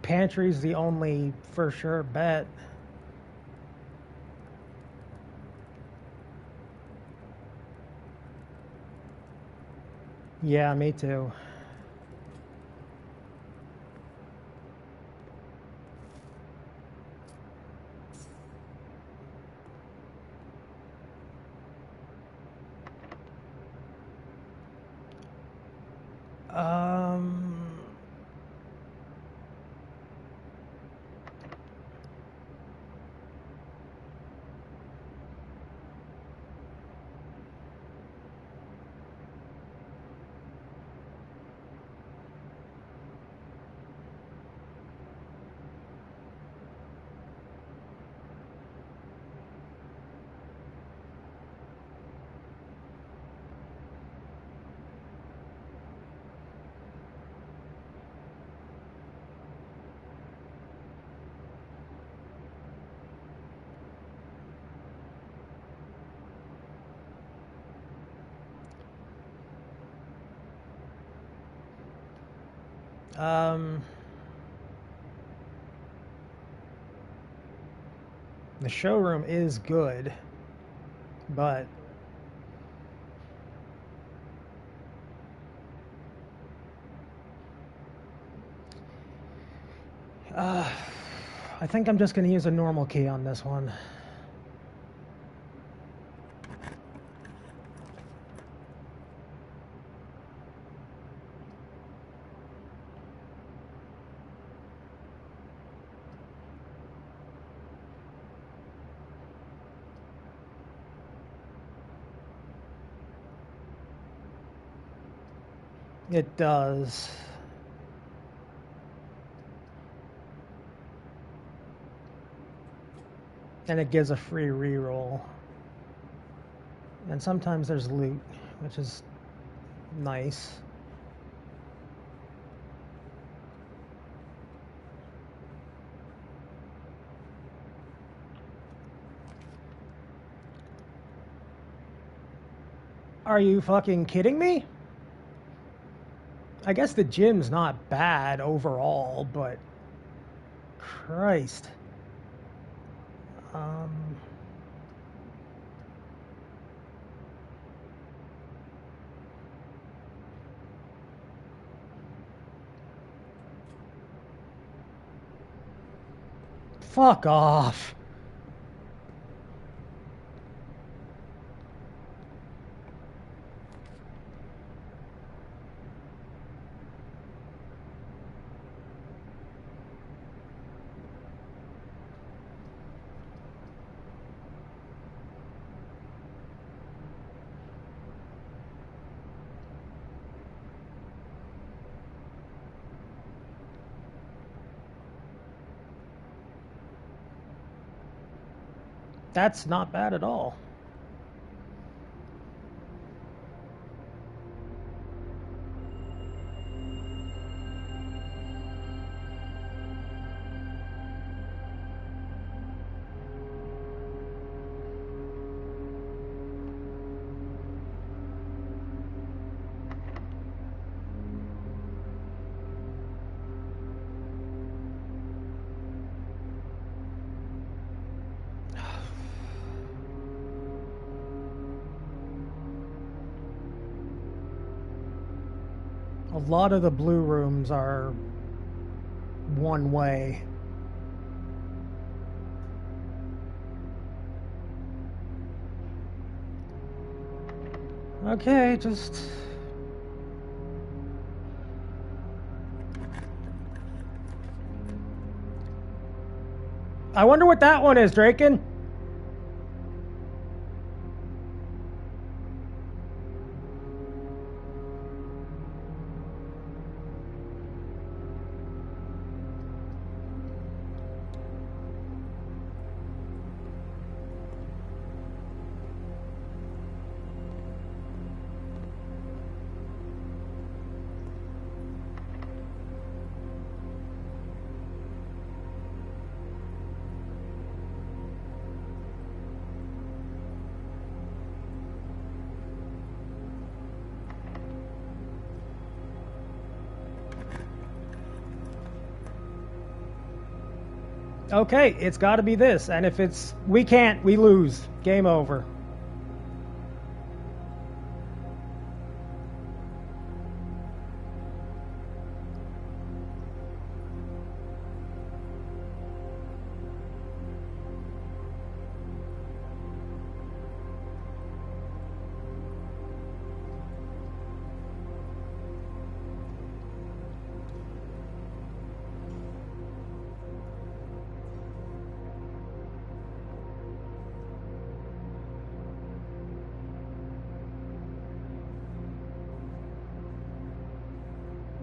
Speaker 1: pantry's the only for sure bet. Yeah, me too. The showroom is good, but I think I'm just going to use a normal key on this one. It does. And it gives a free reroll. And sometimes there's loot, which is nice. Are you fucking kidding me? I guess the gym's not bad overall, but Christ. Fuck off. That's not bad at all. A lot of the blue rooms are one way. Okay, just... I wonder what that one is, Draken. Okay, it's got to be this, and if it's we can't, we lose. Game over.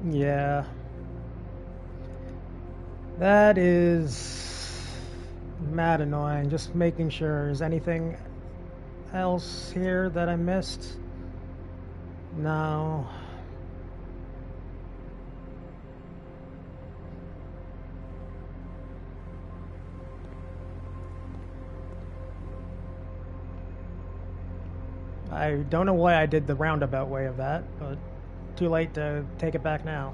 Speaker 1: Yeah. That is mad annoying. Just making sure. Is anything else here that I missed? No. I don't know why I did the roundabout way of that, but too late to take it back now.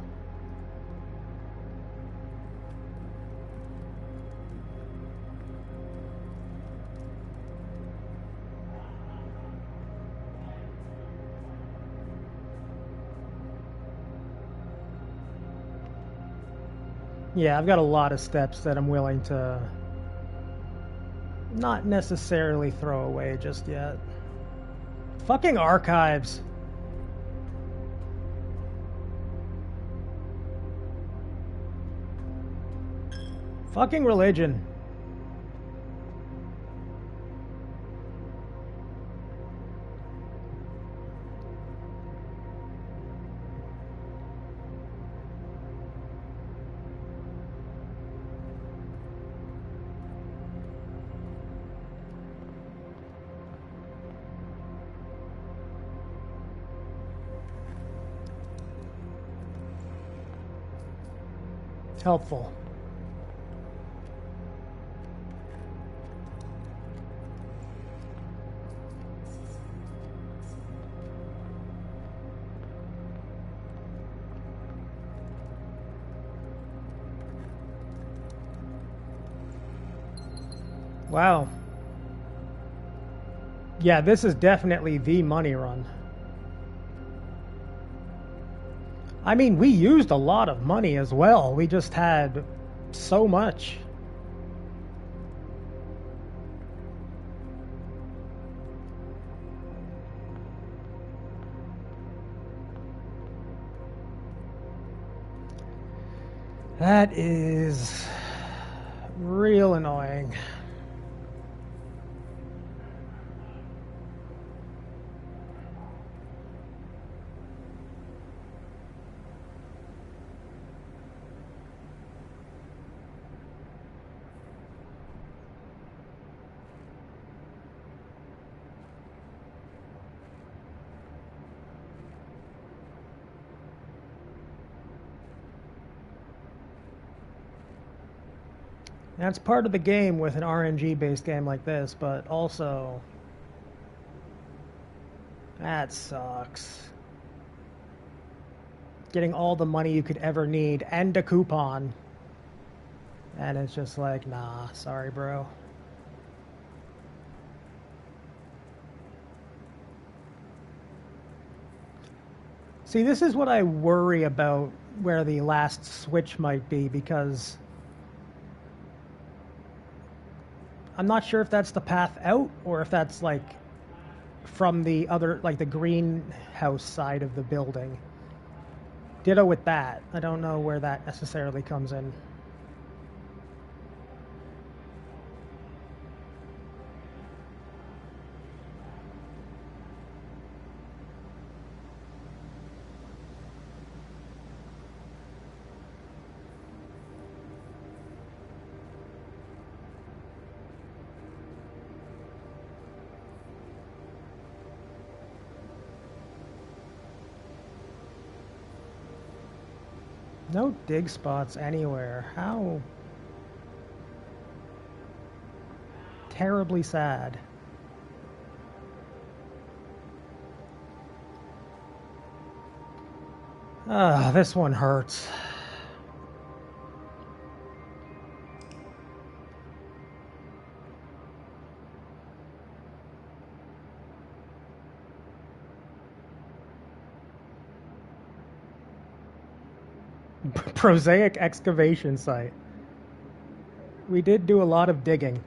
Speaker 1: Yeah, I've got a lot of steps that I'm willing to not necessarily throw away just yet. Fucking archives. Fucking religion. Helpful. Wow. Yeah, this is definitely the money run. I mean, we used a lot of money as well. We just had so much. That is real annoying. That's part of the game with an RNG-based game like this, but also... that sucks. Getting all the money you could ever need and a coupon. And it's just like, nah, sorry, bro. See, this is what I worry about where the last switch might be, because I'm not sure if that's the path out or if that's like from the other, like the greenhouse side of the building. Ditto with that. I don't know where that necessarily comes in. No dig spots anywhere. How terribly sad. This one hurts. Prosaic excavation site. We did do a lot of digging.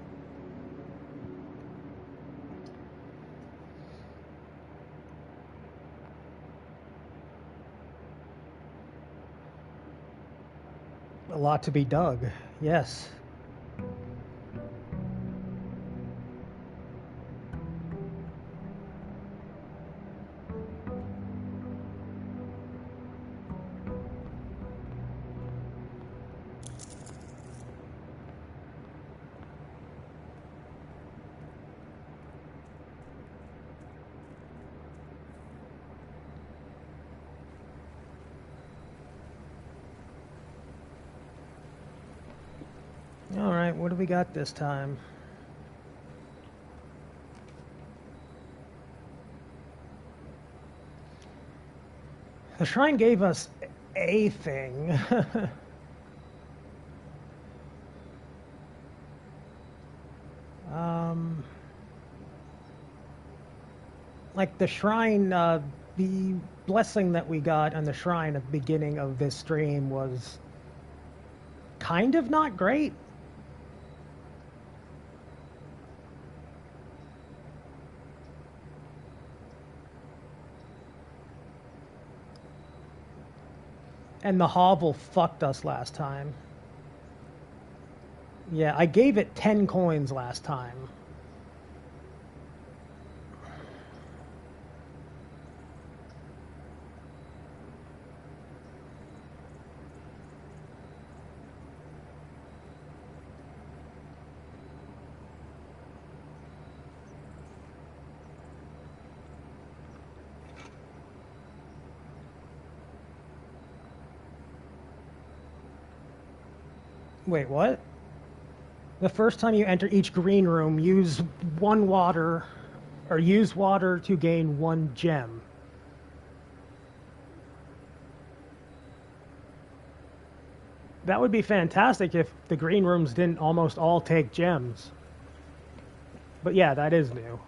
Speaker 1: A lot to be dug, yes. Alright, what do we got this time? The shrine gave us a thing. Like the shrine, the blessing that we got on the shrine at the beginning of this stream was kind of not great. And the hovel fucked us last time. Yeah, I gave it 10 coins last time. Wait, what? The first time you enter each green room, use one water, or use water to gain 1 gem. That would be fantastic if the green rooms didn't almost all take gems. But yeah, that is new.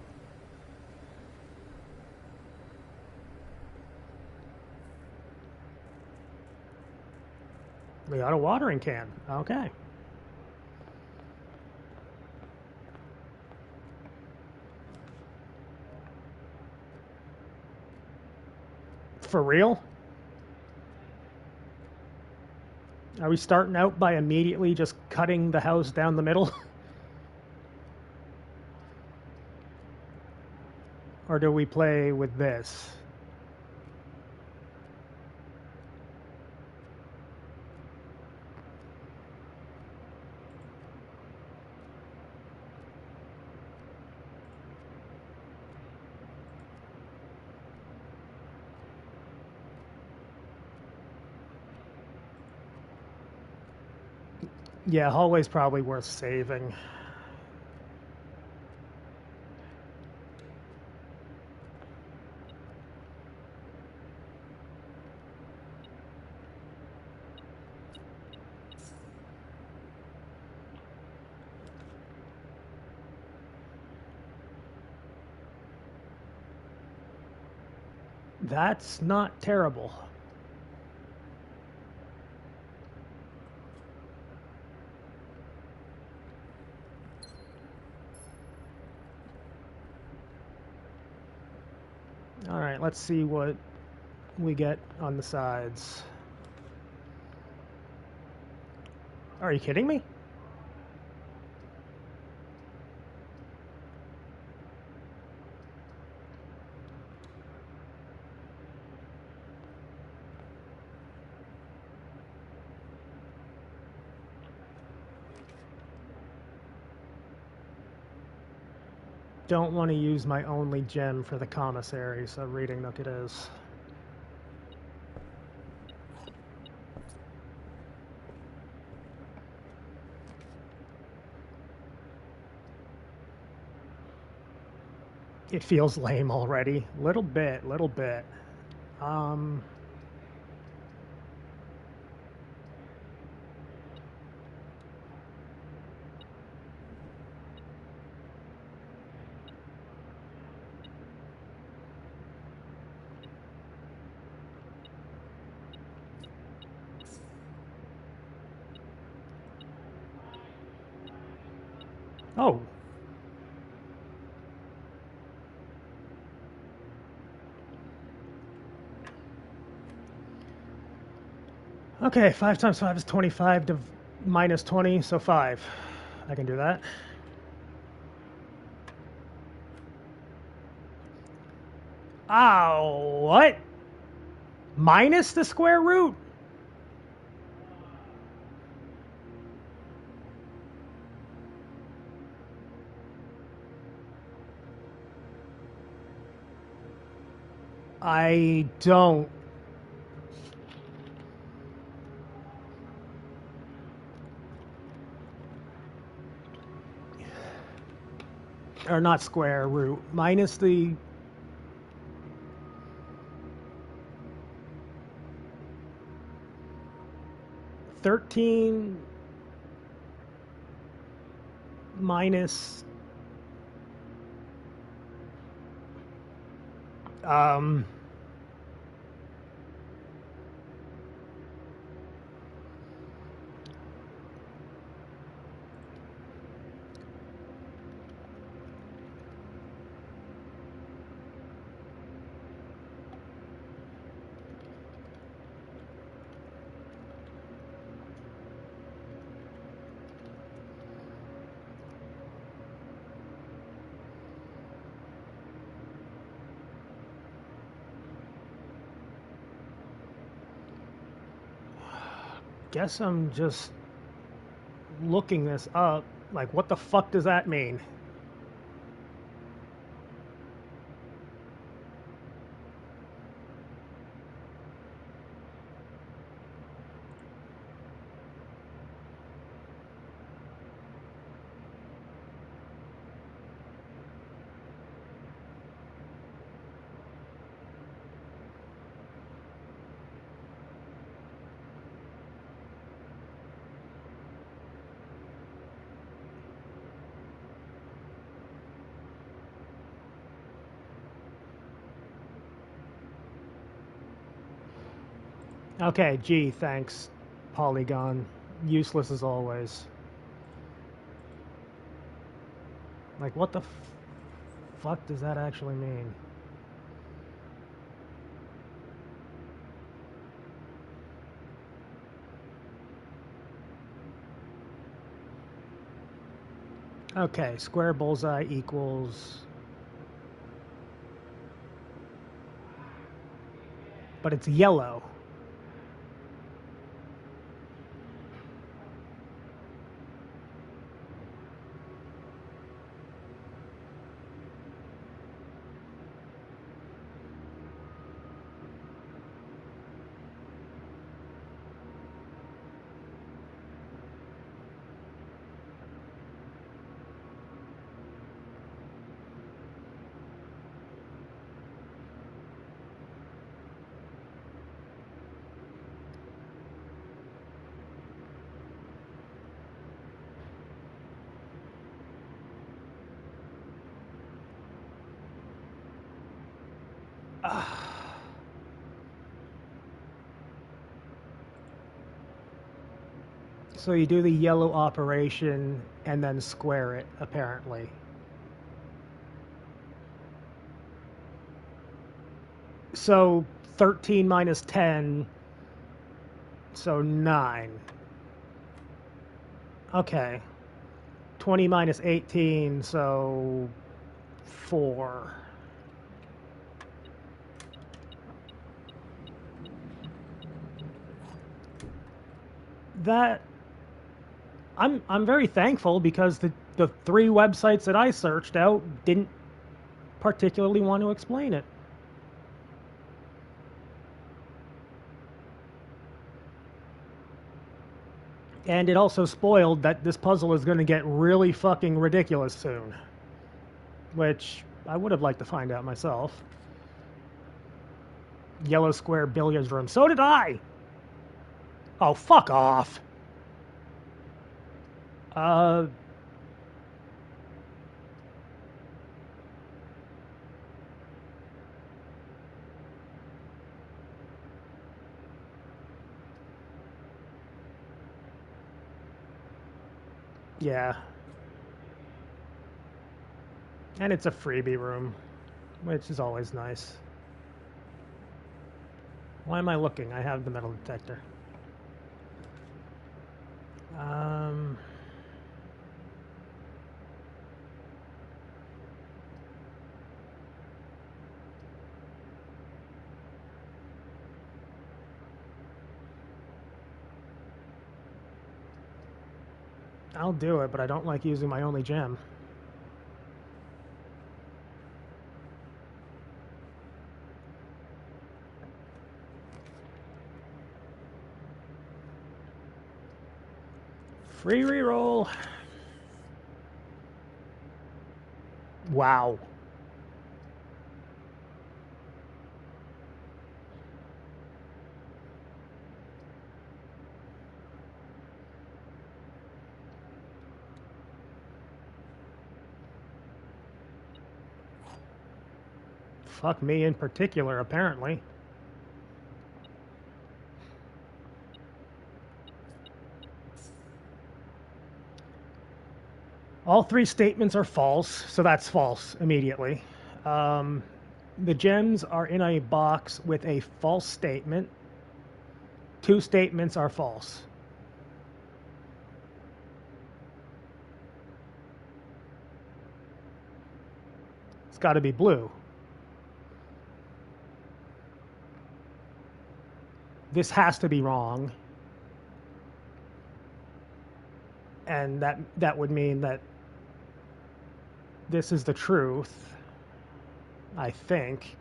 Speaker 1: We got a watering can. Okay. For real? Are we starting out by immediately just cutting the house down the middle? Or do we play with this? Yeah, hallway's probably worth saving. That's not terrible. Alright, let's see what we get on the sides. Are you kidding me? Don't want to use my only gem for the commissary, so reading nook it is. It feels lame already. Little bit. Oh. Okay, 5 times 5 is 25 to minus 20, so 5. I can do that. Oh, what? Minus the square root? I don't. Or not square root. Minus the... $13 minus... guess I'm just looking this up. Like, what the fuck does that mean? Okay, gee, thanks, Polygon. Useless as always. Like, what the fuck does that actually mean? Okay, square bullseye equals... But it's yellow. So you do the yellow operation and then square it, apparently. So 13 minus 10, so 9. Okay. 20 minus 18, so 4. That... I'm very thankful because the 3 websites that I searched out didn't particularly want to explain it. And it also spoiled that this puzzle is going to get really fucking ridiculous soon. Which, I would have liked to find out myself. Yellow square billiards room. So did I! Oh, fuck off. Yeah. And it's a freebie room, which is always nice. Why am I looking? I have the metal detector. I'll do it, but I don't like using my only gem. Free reroll. Wow. Fuck me in particular, apparently. All three statements are false, so that's false immediately. The gems are in a box with a false statement. 2 statements are false. It's got to be blue. This has to be wrong. And that would mean that this is the truth, I think.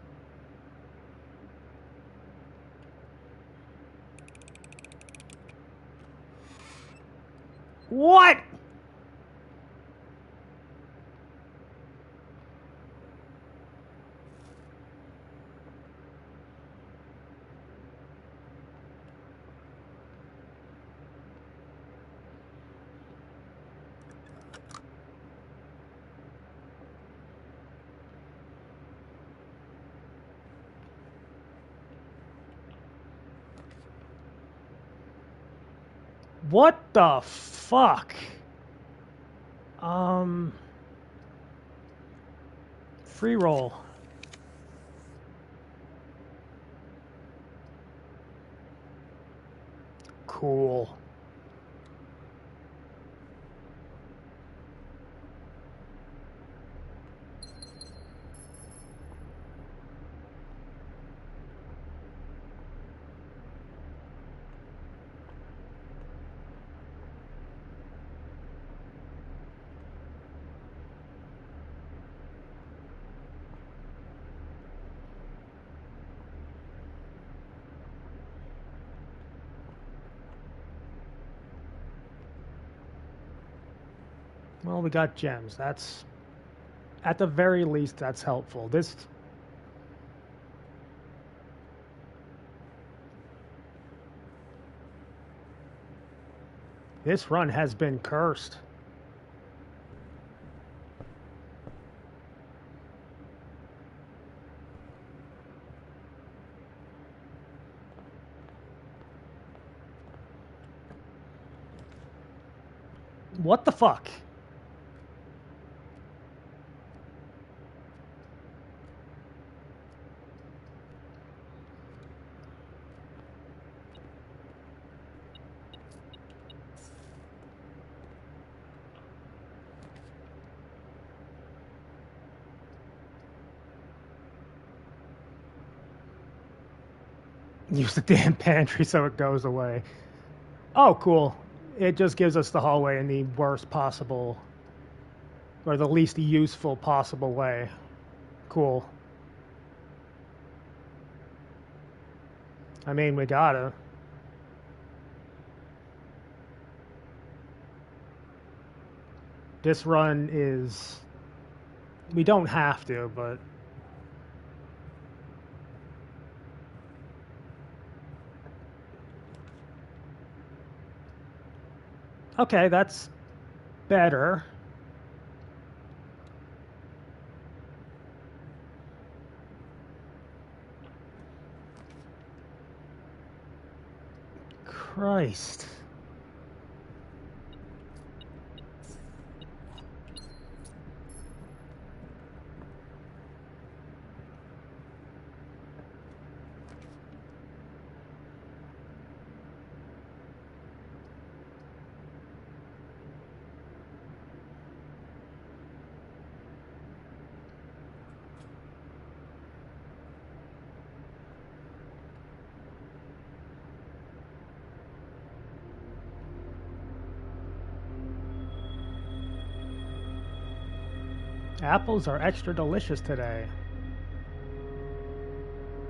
Speaker 1: What? What the fuck? Free roll. Cool. Well, we got gems. That's, at the very least, that's helpful. This run has been cursed. What the fuck? Use the damn pantry so it goes away. Oh, cool. It just gives us the hallway in the worst possible, or the least useful possible way. Cool. I mean, we gotta. This run is We don't have to, but... Okay, that's better. Christ. Apples are extra delicious today.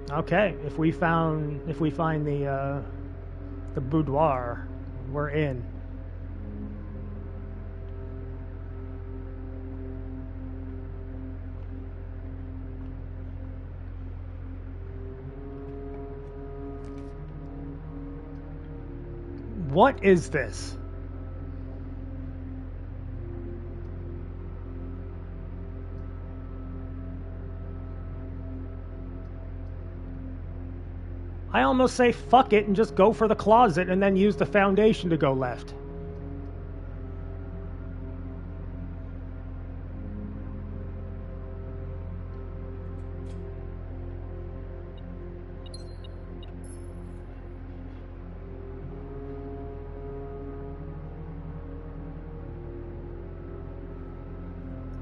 Speaker 1: Okay, if we find the boudoir, we're in. What is this? I almost say fuck it and just go for the closet and then use the foundation to go left.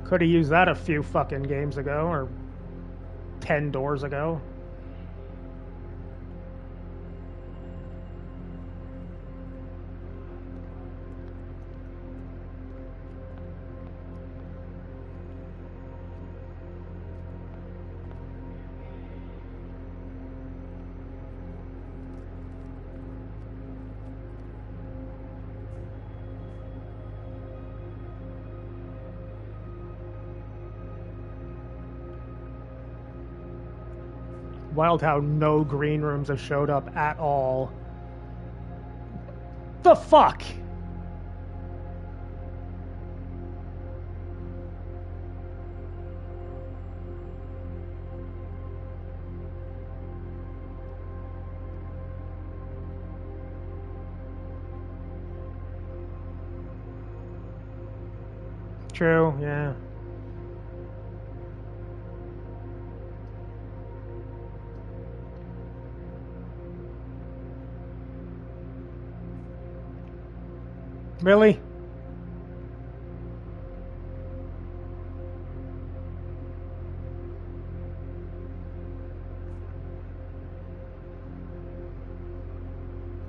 Speaker 1: Could have used that a few fucking games ago, or 10 doors ago. Wild how no green rooms have showed up at all. The fuck? True, yeah. Really?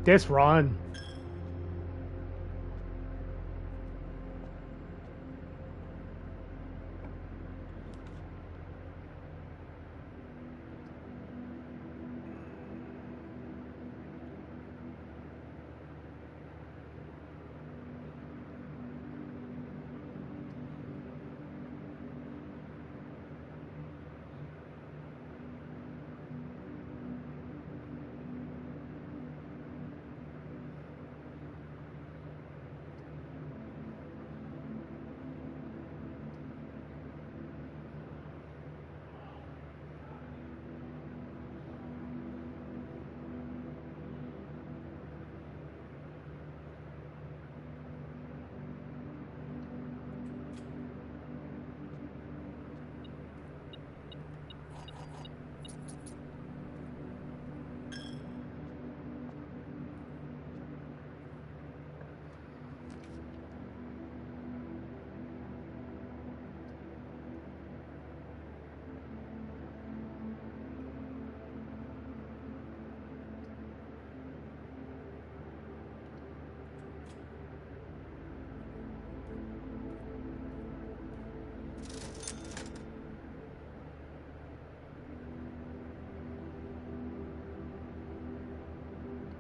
Speaker 1: This run.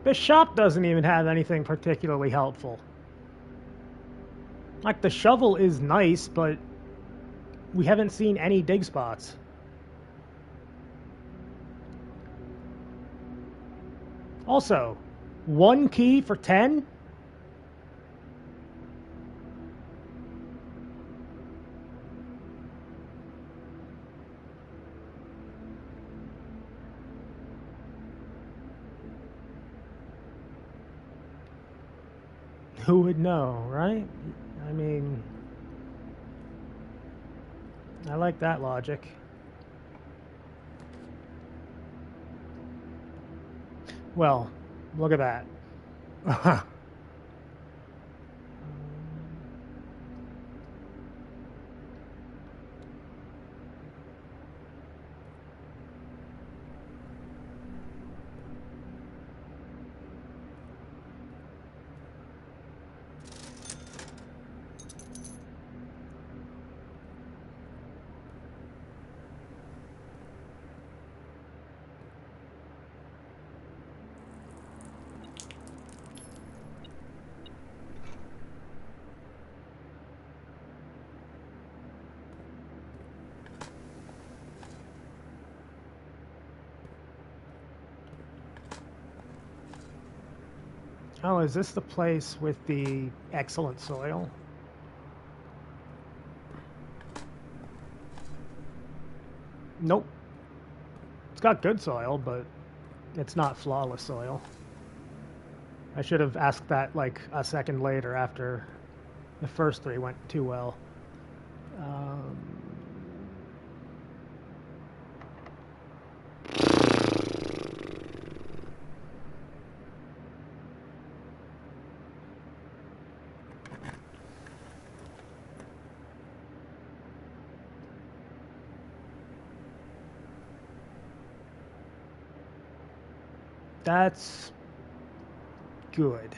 Speaker 1: This shop doesn't even have anything particularly helpful. Like, the shovel is nice, but We haven't seen any dig spots. Also, 1 key for 10? Who would know, right? I mean, I like that logic. Well, look at that. Oh, is this the place with the excellent soil? Nope. It's got good soil, but it's not flawless soil. I should have asked that like a second later after the first 3 went too well. That's good.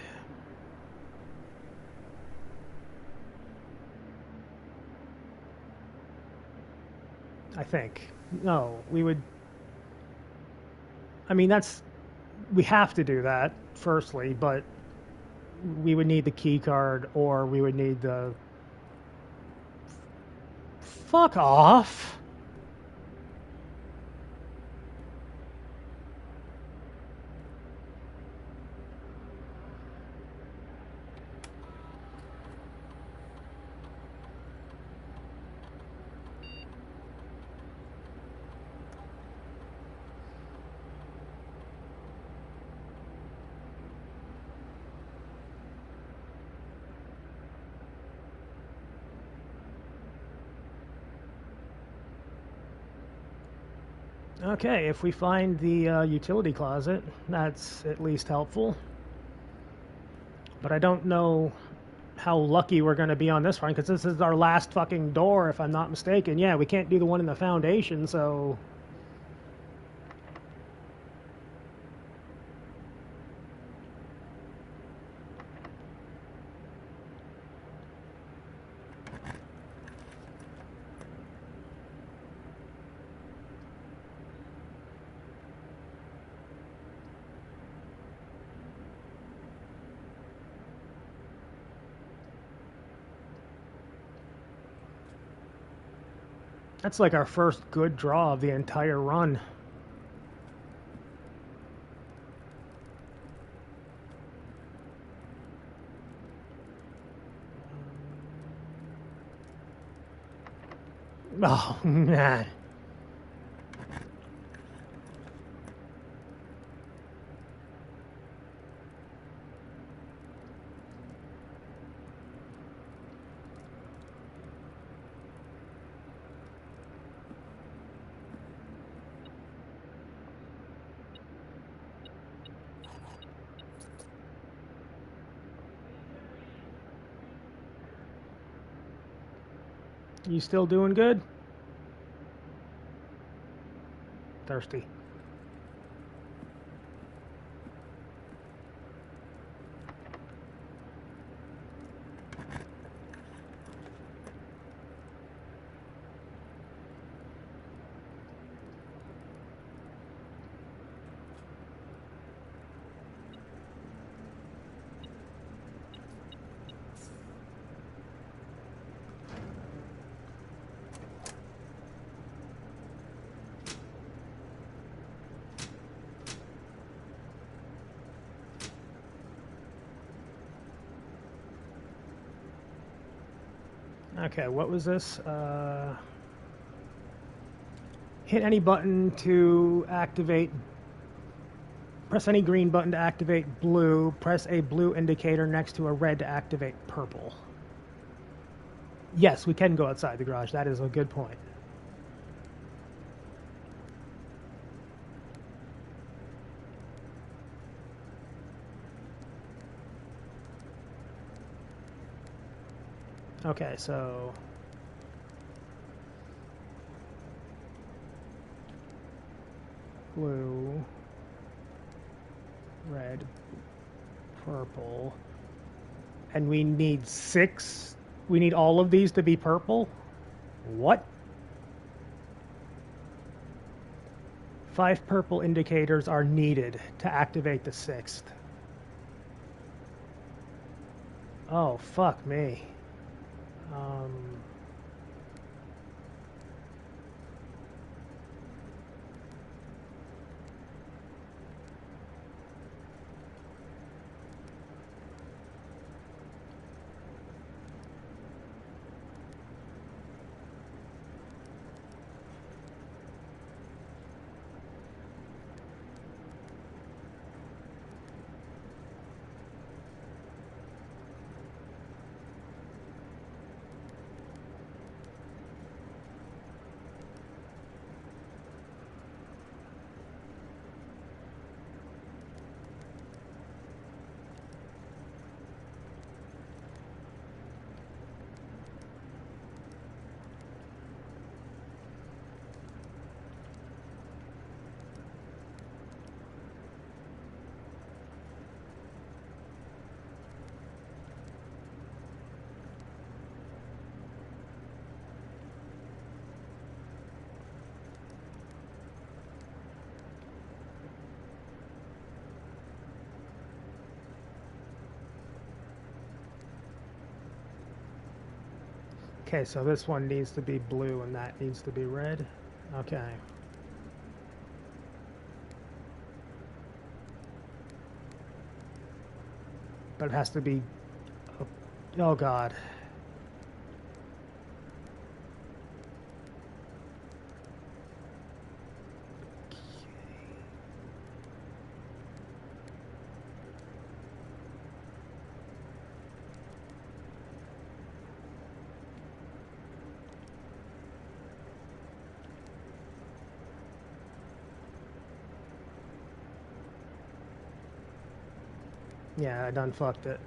Speaker 1: I think. No, we would... I mean, that's... We have to do that, firstly, but we would need the key card, or we would need the... Fuck off! Okay, if we find the utility closet, that's at least helpful. But I don't know how lucky we're going to be on this one, because this is our last fucking door, if I'm not mistaken. Yeah, we can't do the one in the foundation, so... That's like our first good draw of the entire run. Oh, man. You still doing good? Thirsty. Okay, what was this? Hit any button to activate. Press any green button to activate blue. Press a blue indicator next to a red to activate purple. Yes, we can go outside the garage. That is a good point. Okay, so blue, red, purple, and we need 6. We need all of these to be purple? What? 5 purple indicators are needed to activate the 6th. Oh, fuck me. Okay, so this one needs to be blue and that needs to be red. Okay. But it has to be... Oh, God. Yeah, I done fucked it.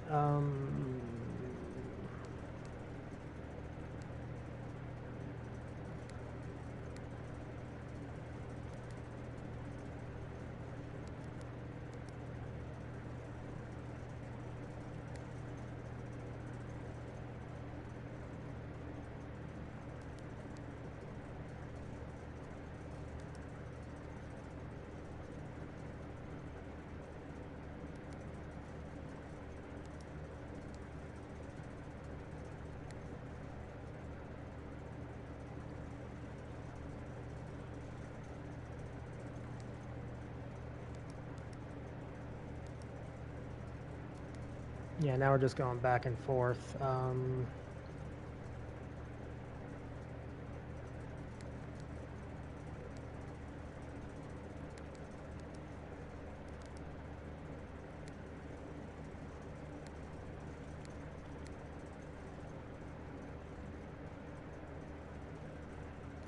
Speaker 1: Yeah, now we're just going back and forth.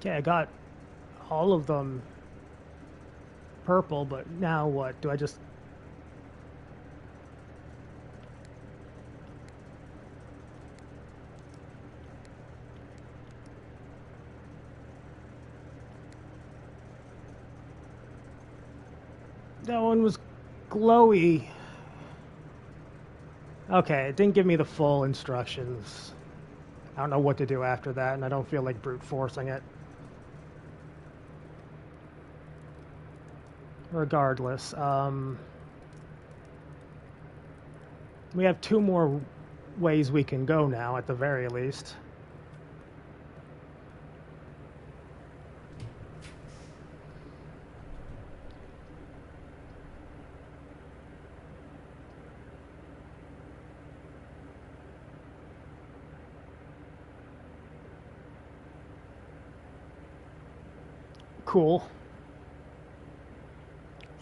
Speaker 1: Okay, I got all of them purple, but now what? Do I just... That one was glowy. Okay, it didn't give me the full instructions. I don't know what to do after that, and I don't feel like brute forcing it. Regardless, we have 2 more ways we can go now, at the very least. cool.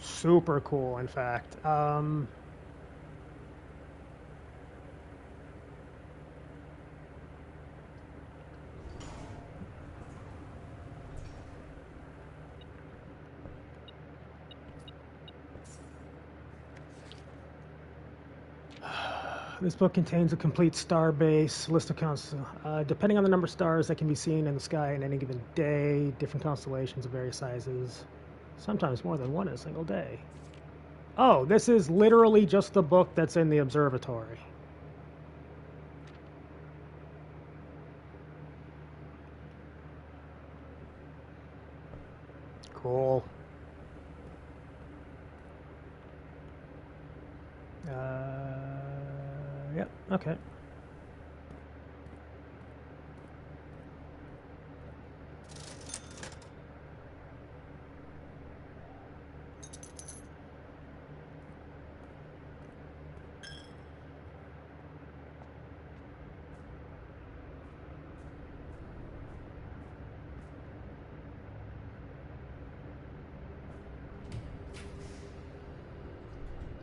Speaker 1: Super cool, in fact. This book contains a complete star base, list of depending on the number of stars that can be seen in the sky in any given day, different constellations of various sizes, sometimes more than one in a single day. Oh, this is literally just the book that's in the observatory. Cool. Yep, okay.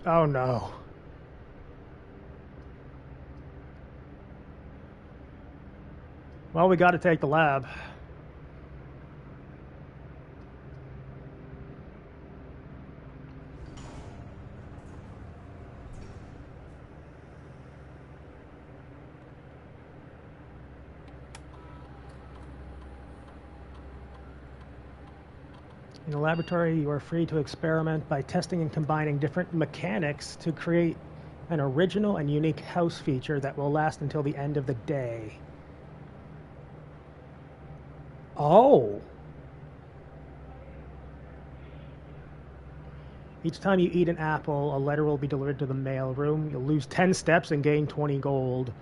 Speaker 1: Oh no. Well, we got to take the lab. In the laboratory, you are free to experiment by testing and combining different mechanics to create an original and unique house feature that will last until the end of the day. Oh! Each time you eat an apple, a letter will be delivered to the mail room. You'll lose 10 steps and gain 20 gold.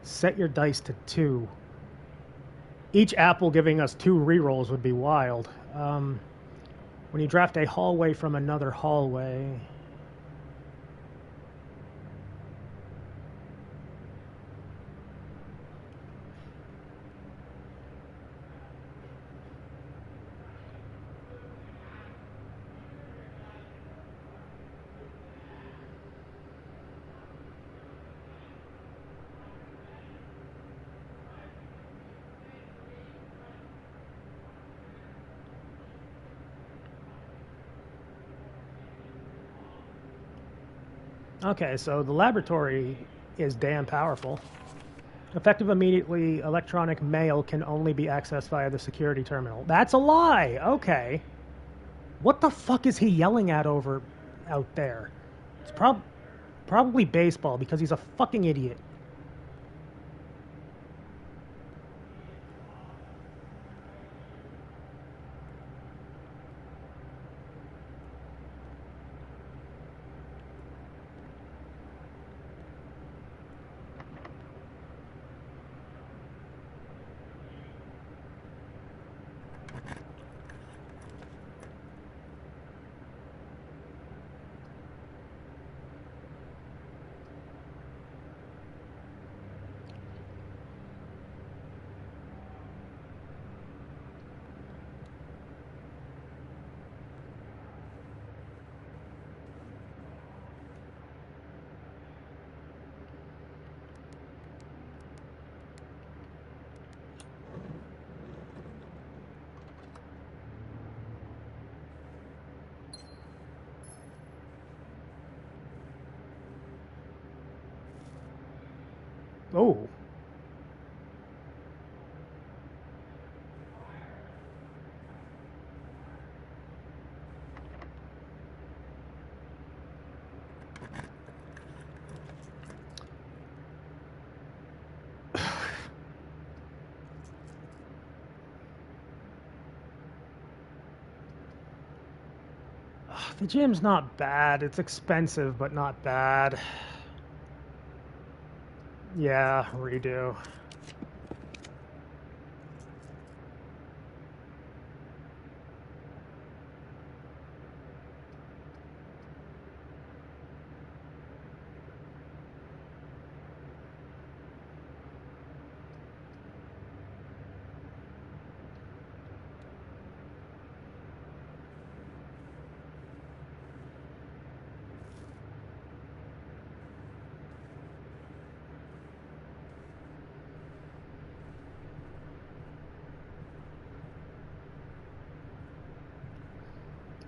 Speaker 1: Set your dice to 2. Each apple giving us 2 rerolls would be wild. When you draft a hallway from another hallway... Okay, so the laboratory is damn powerful. Effective immediately, electronic mail can only be accessed via the security terminal. That's a lie! Okay. What the fuck is he yelling at over out there? It's probably baseball, because he's a fucking idiot. Oh. The gym's not bad. It's expensive, but not bad. Yeah, redo.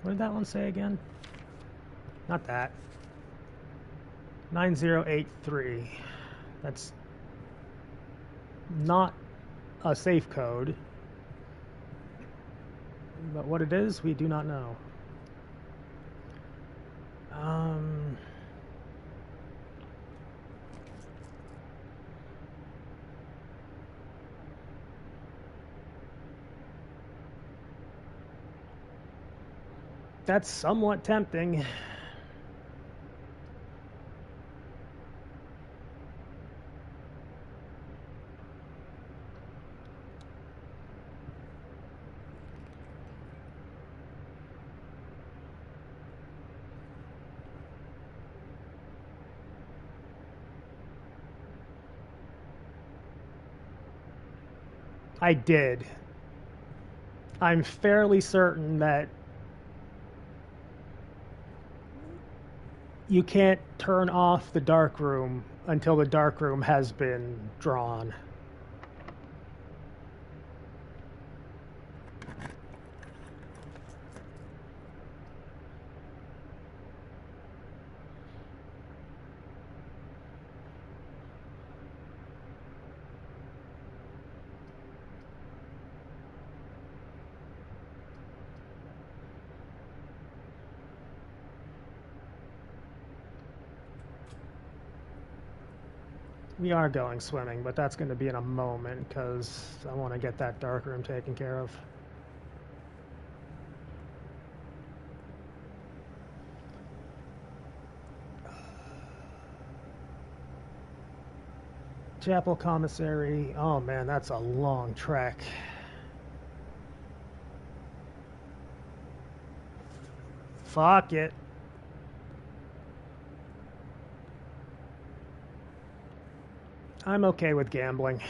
Speaker 1: What did that one say again? Not that. 9083. That's not a safe code. But what it is, we do not know. That's somewhat tempting. I did. I'm fairly certain that you can't turn off the dark room until the dark room has been drawn. We are going swimming, but that's going to be in a moment because I want to get that dark room taken care of. Chapel Commissary. Oh man, that's a long trek. Fuck it. I'm okay with gambling.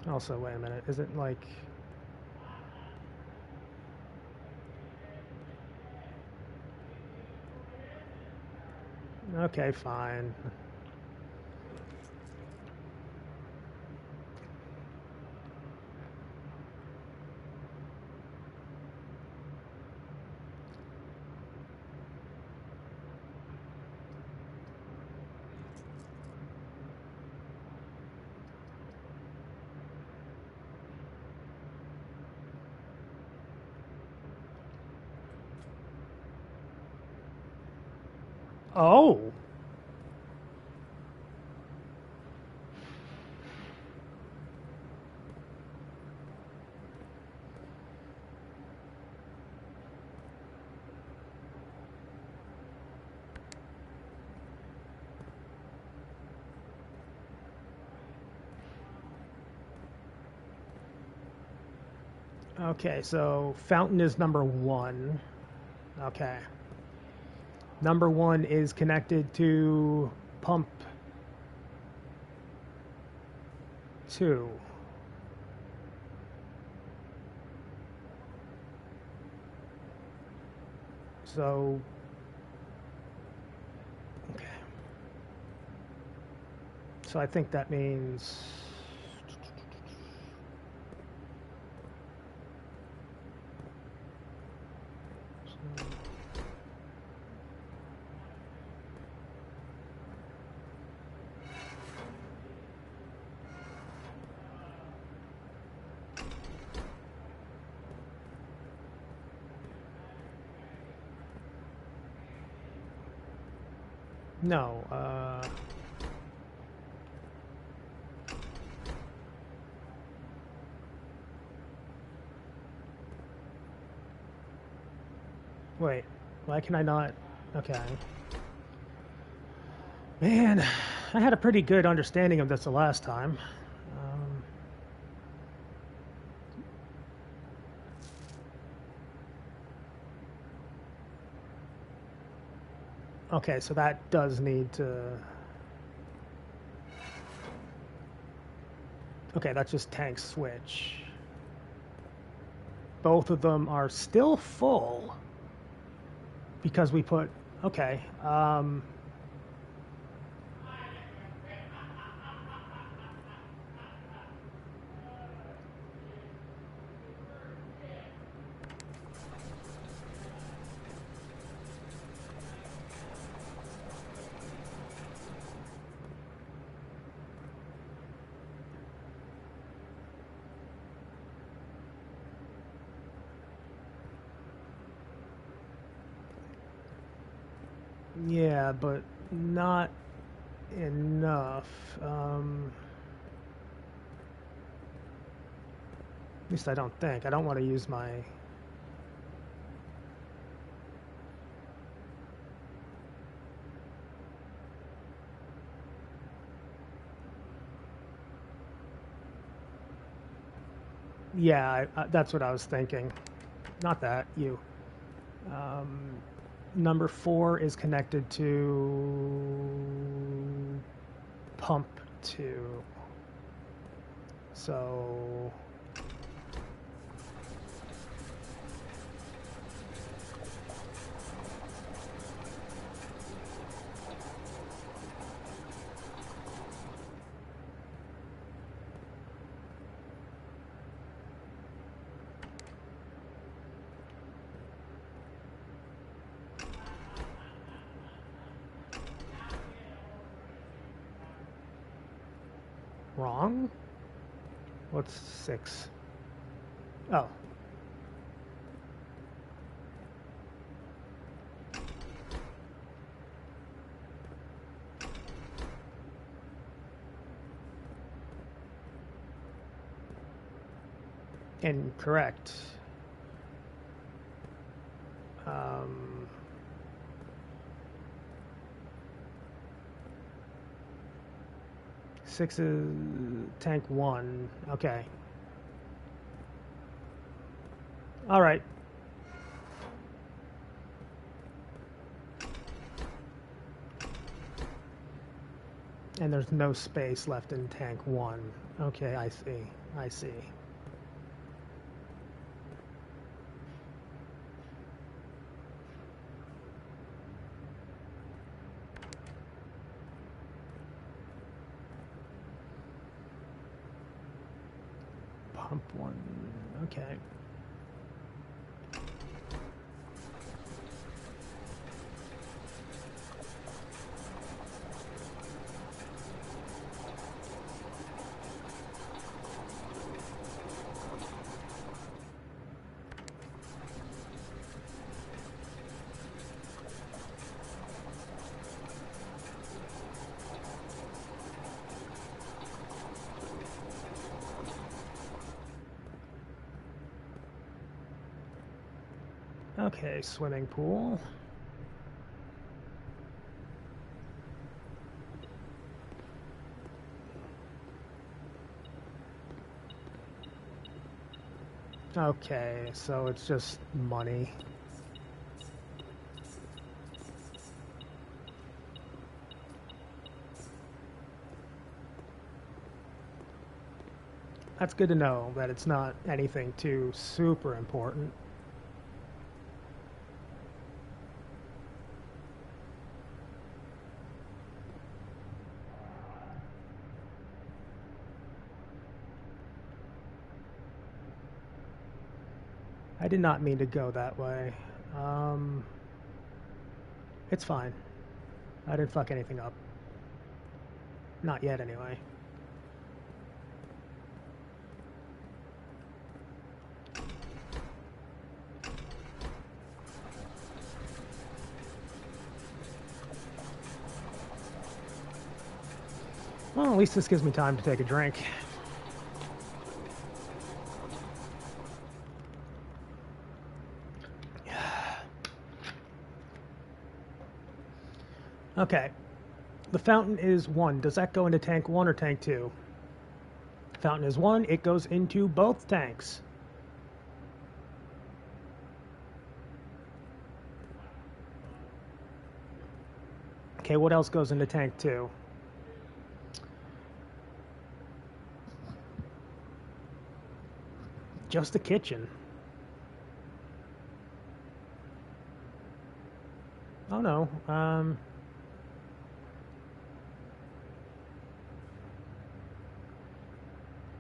Speaker 1: Also, wait a minute. Is it like... Okay, fine. Oh! Okay, so fountain is number 1. Okay. Number 1 is connected to pump 2. So, okay. So I think that means... No, wait, why can I not? Okay. Man, I had a pretty good understanding of this the last time. Okay, so that does need to... Okay, that's just tank switch. Both of them are still full because we put... Okay, Yeah, but not enough. At least I don't think. I don't want to use my... Yeah, that's what I was thinking. Not that, you. Number 4 is connected to pump 2. So... Wrong? What's 6? Oh. Incorrect. 6 is tank 1. Okay. All right. And there's no space left in tank 1. Okay, I see. I see. Pump 1. Okay. Okay, swimming pool. Okay, so it's just money. That's good to know that it's not anything too super important. I did not mean to go that way. It's fine. I didn't fuck anything up. Not yet, anyway. Well, at least this gives me time to take a drink. Okay. The fountain is 1. Does that go into tank 1 or tank 2? Fountain is 1. It goes into both tanks. Okay, what else goes into tank 2? Just the kitchen. Oh no.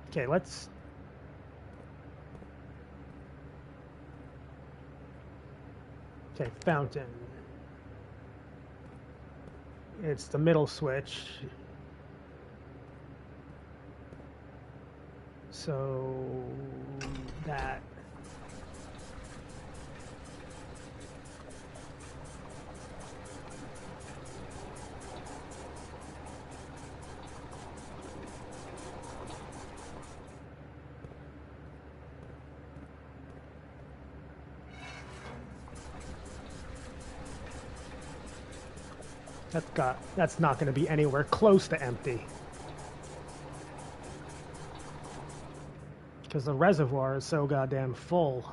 Speaker 1: Okay, let's... Okay, fountain. It's the middle switch. So... that... That's not going to be anywhere close to empty. Because the reservoir is so goddamn full.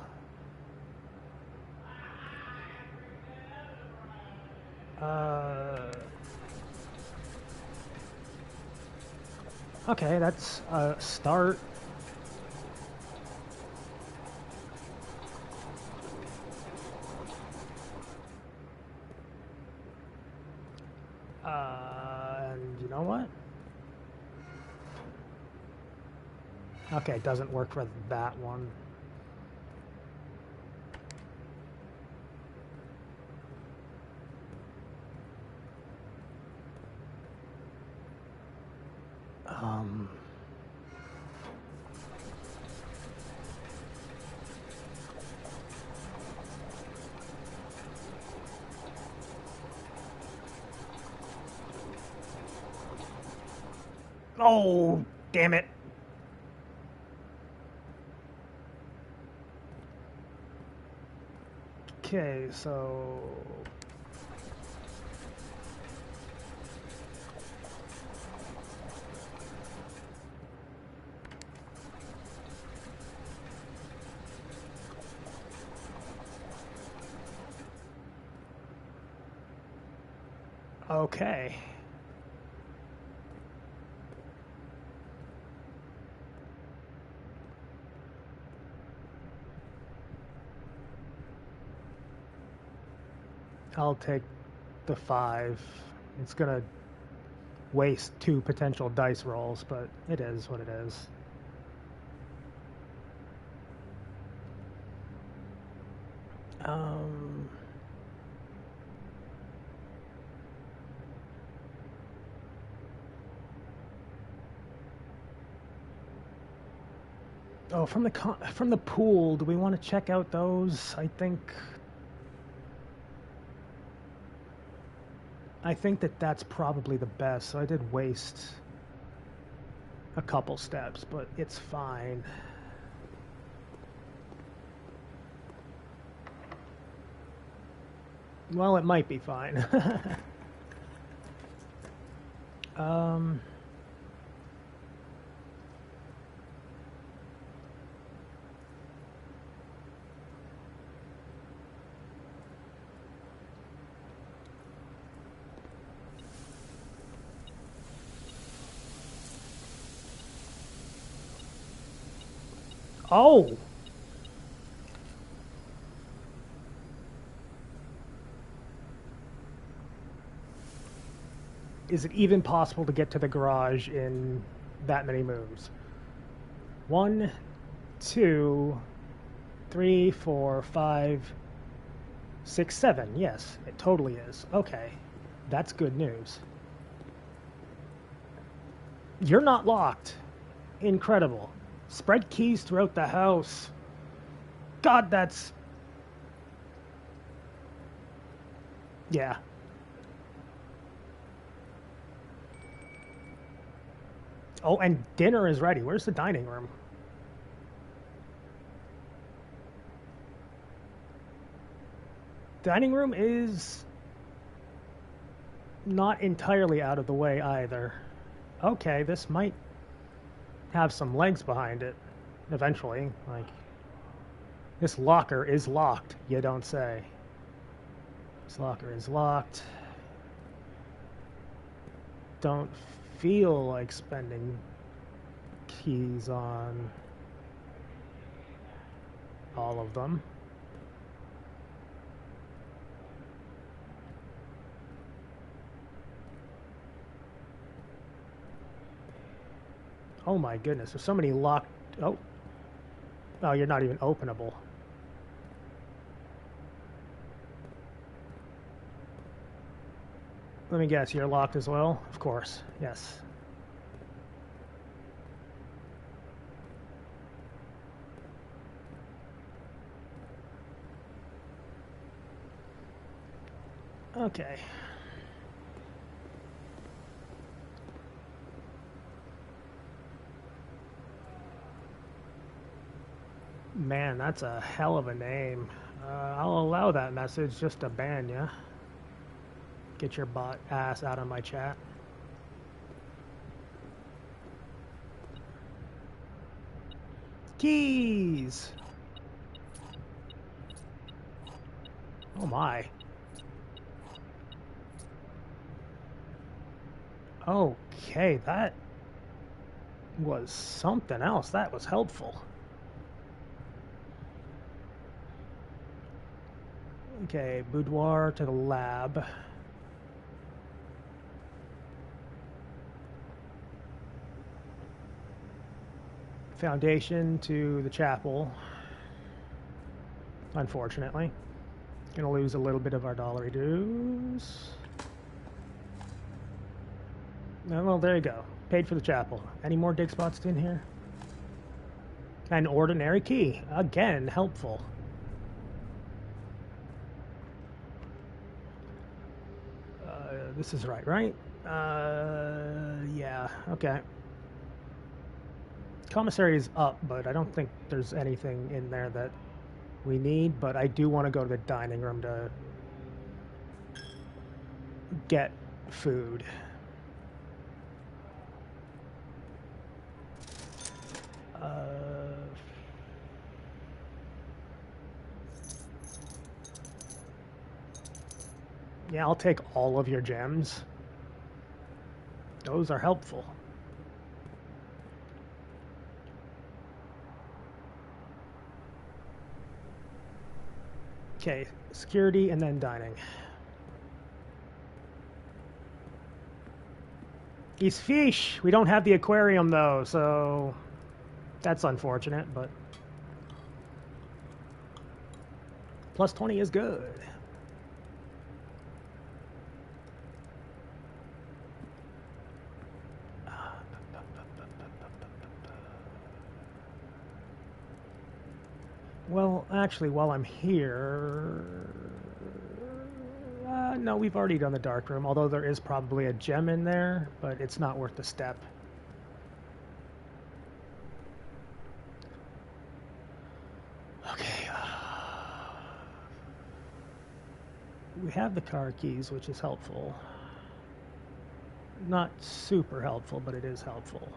Speaker 1: Okay, that's a start. And you know what? Okay, it doesn't work for that one. Oh, damn it. Okay, so... Okay. I'll take the 5. It's gonna waste 2 potential dice rolls, but it is what it is. Oh, from the pool, do we want to check out those? I think that that's probably the best. So I did waste a couple steps, but it's fine. Well, it might be fine. Oh! Is it even possible to get to the garage in that many moves? 1, 2, 3, 4, 5, 6, 7. Yes, it totally is. Okay, that's good news. You're not locked. Incredible. Spread keys throughout the house. God, that's... Yeah. Oh, and dinner is ready. Where's the dining room? Dining room is not entirely out of the way either. Okay, this might have some legs behind it eventually. Like, this locker is locked, you don't say. This locker is locked. Don't feel like spending keys on all of them. Oh my goodness, there's so many locked... Oh. Oh, you're not even openable. Let me guess, you're locked as well? Of course, yes. Okay. Man, that's a hell of a name. I'll allow that message just to ban you. Get your bot ass out of my chat. Keys! Oh my. Okay, that was something else. That was helpful. Okay, boudoir to the lab. Foundation to the chapel. Unfortunately. Gonna lose a little bit of our dollary dues. Oh, well, there you go. Paid for the chapel. Any more dig spots in here? An ordinary key. Again, helpful. This is right? Yeah, okay. Commissary is up, but I don't think there's anything in there that we need, but I do want to go to the dining room to get food. Yeah, I'll take all of your gems. Those are helpful. Okay, security and then dining. These fish! We don't have the aquarium though, so that's unfortunate, but plus 20 is good. Well, actually, while I'm here... no, we've already done the dark room, although there is probably a gem in there, but it's not worth the step. Okay. We have the car keys, which is helpful. Not super helpful, but it is helpful.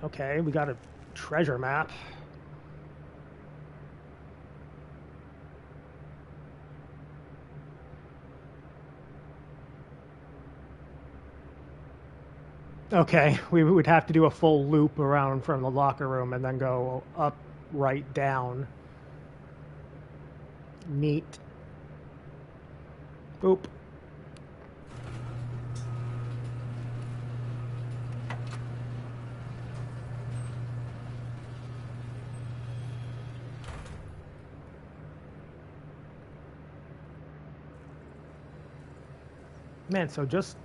Speaker 1: Okay, we got a treasure map. Okay, we would have to do a full loop around from the locker room and then go up, right, down. Neat. Boop. Man, so just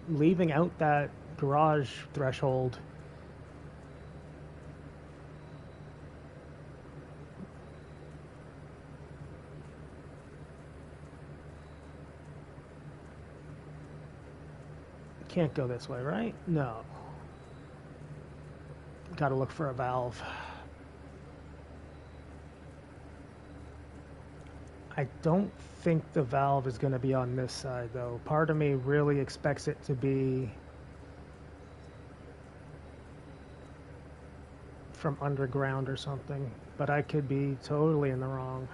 Speaker 1: leaving out that garage threshold. Can't go this way, right? No. Gotta look for a valve. I don't think the valve is going to be on this side, though. Part of me really expects it to be from underground or something, but I could be totally in the wrong.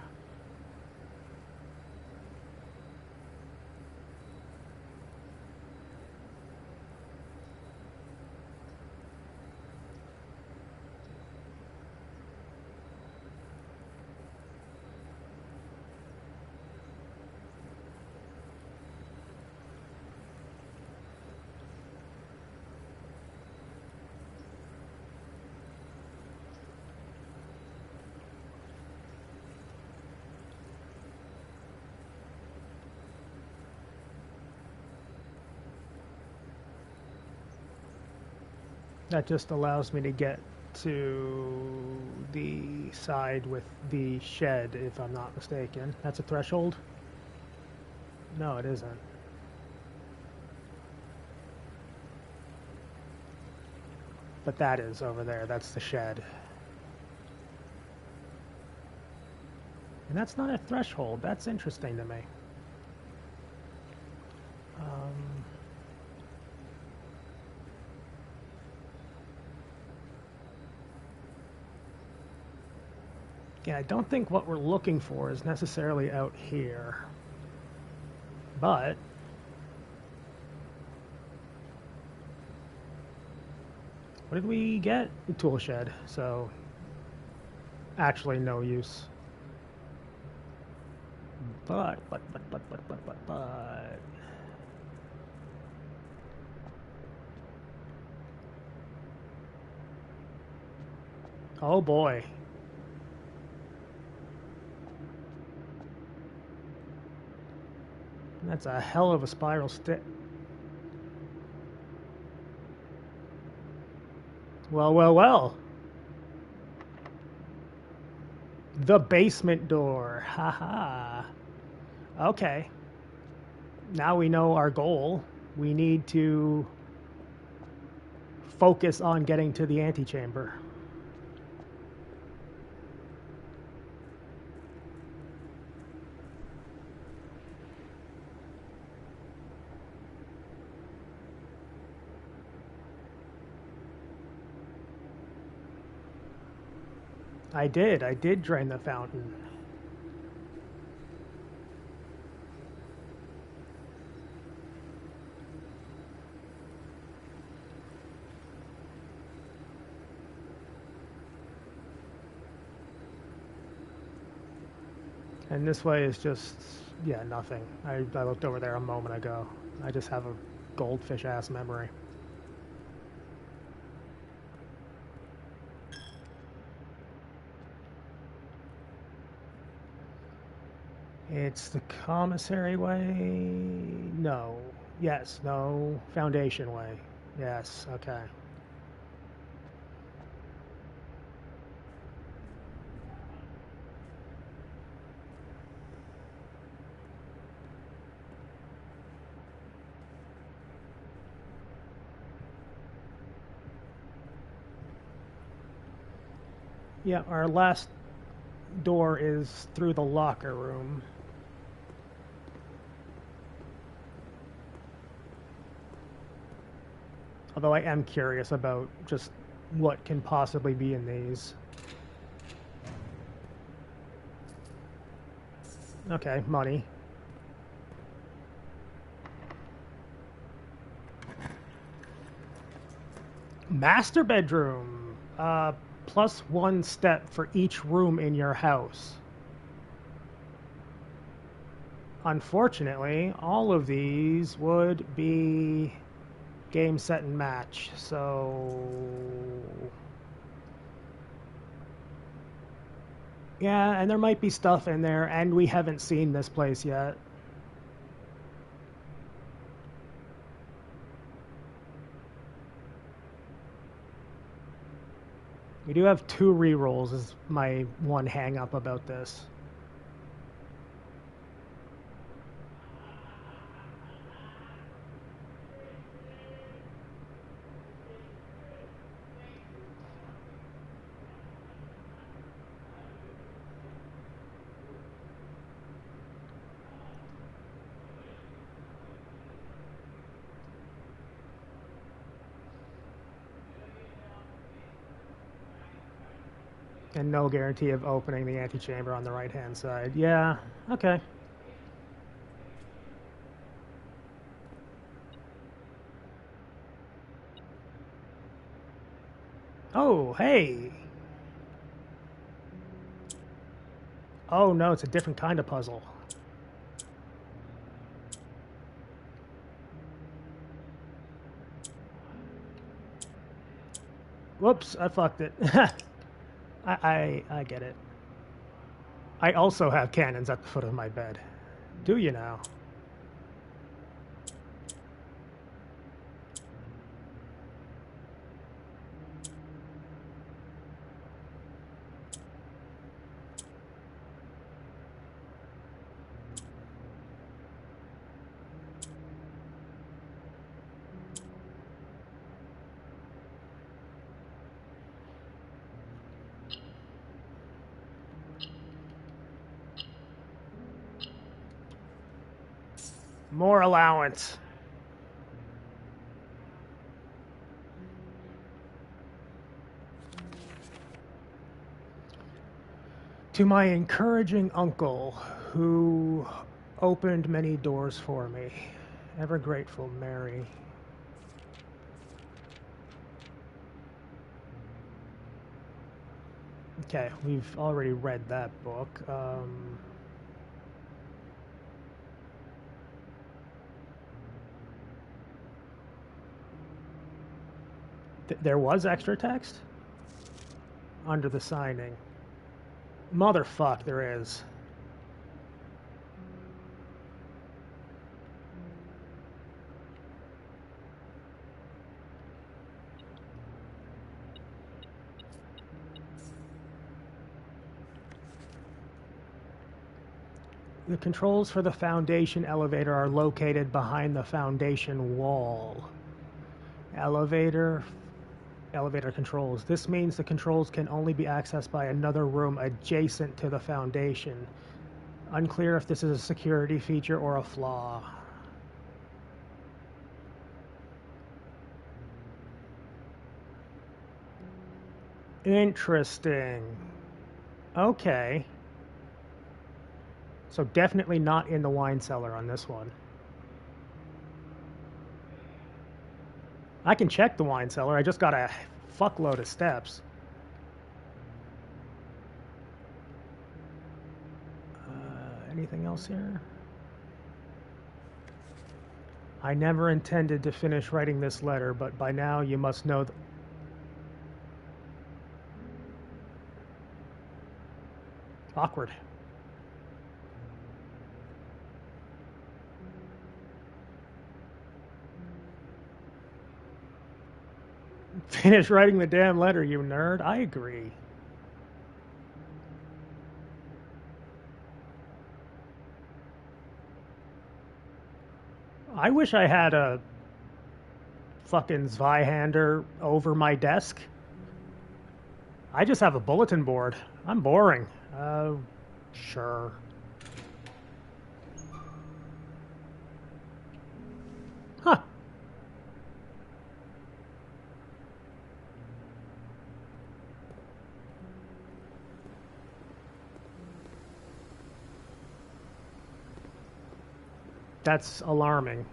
Speaker 1: That just allows me to get to the side with the shed, if I'm not mistaken. That's a threshold? No, it isn't. But that is over there. That's the shed. And that's not a threshold. That's interesting to me. Yeah, I don't think what we're looking for is necessarily out here. But what did we get? The tool shed. So actually no use. But. Oh boy. That's a hell of a spiral stick. Well. The basement door. Haha. Okay. Now we know our goal. We need to focus on getting to the antechamber. I did drain the fountain. And this way is just, yeah, nothing. I looked over there a moment ago. I just have a goldfish-ass memory. It's the commissary way? No. Yes, no. Foundation way. Yes, okay. Yeah, our last door is through the locker room. Although I am curious about just what can possibly be in these. Okay, money. Master bedroom. +1 step for each room in your house. Unfortunately, all of these would be game, set, and match. So yeah, and there might be stuff in there, and we haven't seen this place yet. We do have 2 rerolls is my one hang up about this. And no guarantee of opening the antechamber on the right-hand side. Yeah, okay. Oh, hey! Oh no, it's a different kind of puzzle. Whoops, I fucked it. I get it. I also have cannons at the foot of my bed. Do you now? More allowance. To my encouraging uncle, who opened many doors for me. Ever grateful, Mary. Okay, we've already read that book. There was extra text? Under the signing. Motherfuck, there is. The controls for the Foundation elevator are located behind the Foundation wall. Elevator controls. This means the controls can only be accessed by another room adjacent to the Foundation. Unclear if this is a security feature or a flaw. Interesting. Okay. So definitely not in the wine cellar on this one. I can check the wine cellar. I just got a fuckload of steps. Anything else here? I never intended to finish writing this letter, but by now you must know that... Awkward. Finish writing the damn letter, you nerd. I agree. I wish I had a fucking Zweihander over my desk. I just have a bulletin board. I'm boring. Sure. Huh. That's alarming.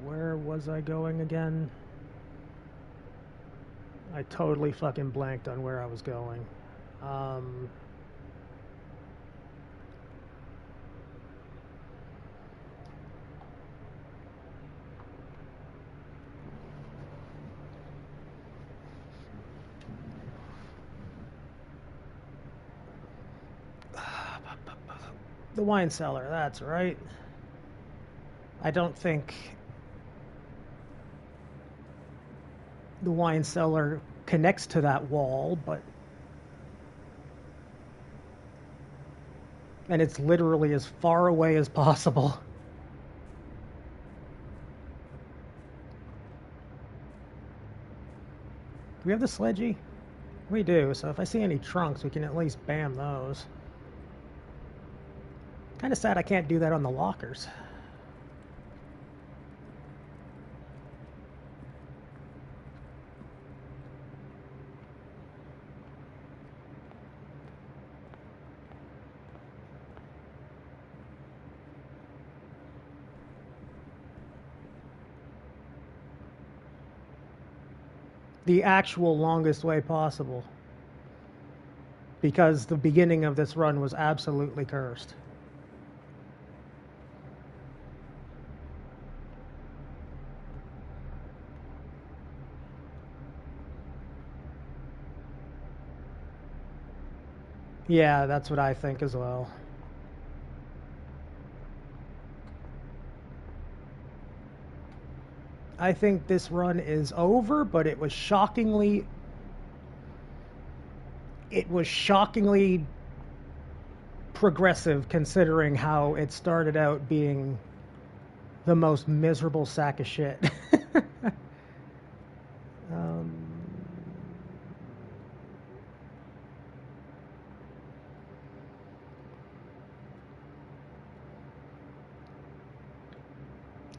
Speaker 1: Where was I going again? I totally fucking blanked on where I was going. The wine cellar, that's right. I don't think the wine cellar connects to that wall, but... And it's literally as far away as possible. Do we have the sledgy? We do, so if I see any trunks, we can at least bam those. Kind of sad I can't do that on the lockers. The actual longest way possible. Because the beginning of this run was absolutely cursed. Yeah, that's what I think as well. I think this run is over, but it was shockingly progressive considering how it started out being the most miserable sack of shit.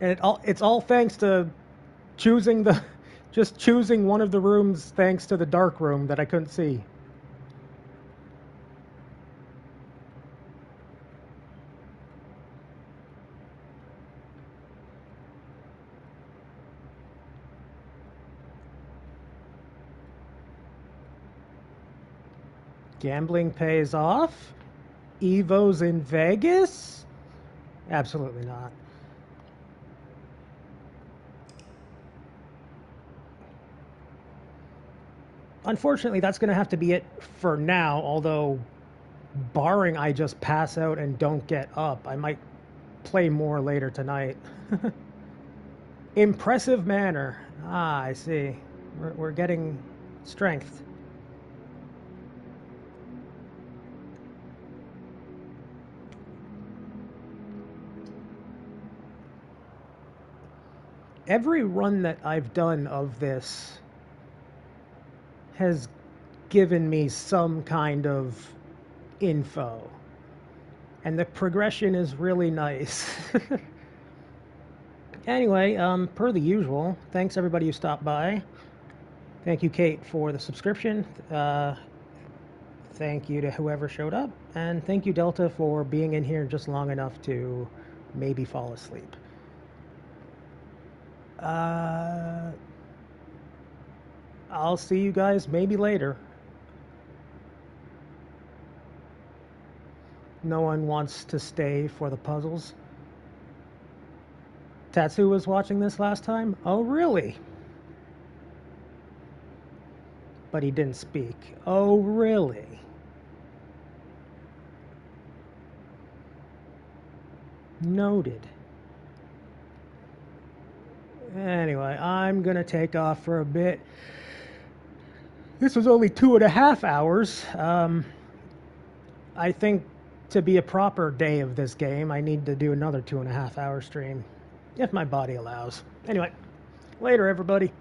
Speaker 1: And it's all thanks to choosing just choosing one of the rooms thanks to the dark room that I couldn't see. Gambling pays off? Evo's in Vegas? Absolutely not. Unfortunately, that's going to have to be it for now, although barring I just pass out and don't get up, I might play more later tonight. Impressive manner. Ah, I see. We're getting strength. Every run that I've done of this has given me some kind of info. And the progression is really nice. Anyway, per the usual, thanks everybody who stopped by. Thank you, Kate, for the subscription. Thank you to whoever showed up. And thank you, Delta, for being in here just long enough to maybe fall asleep. I'll see you guys maybe later. No one wants to stay for the puzzles. Tatsu was watching this last time? Oh, really? But he didn't speak. Oh, really? Noted. Anyway, I'm gonna take off for a bit. This was only 2.5 hours. I think to be a proper day of this game, I need to do another 2.5 hour stream, if my body allows. Anyway, later, everybody.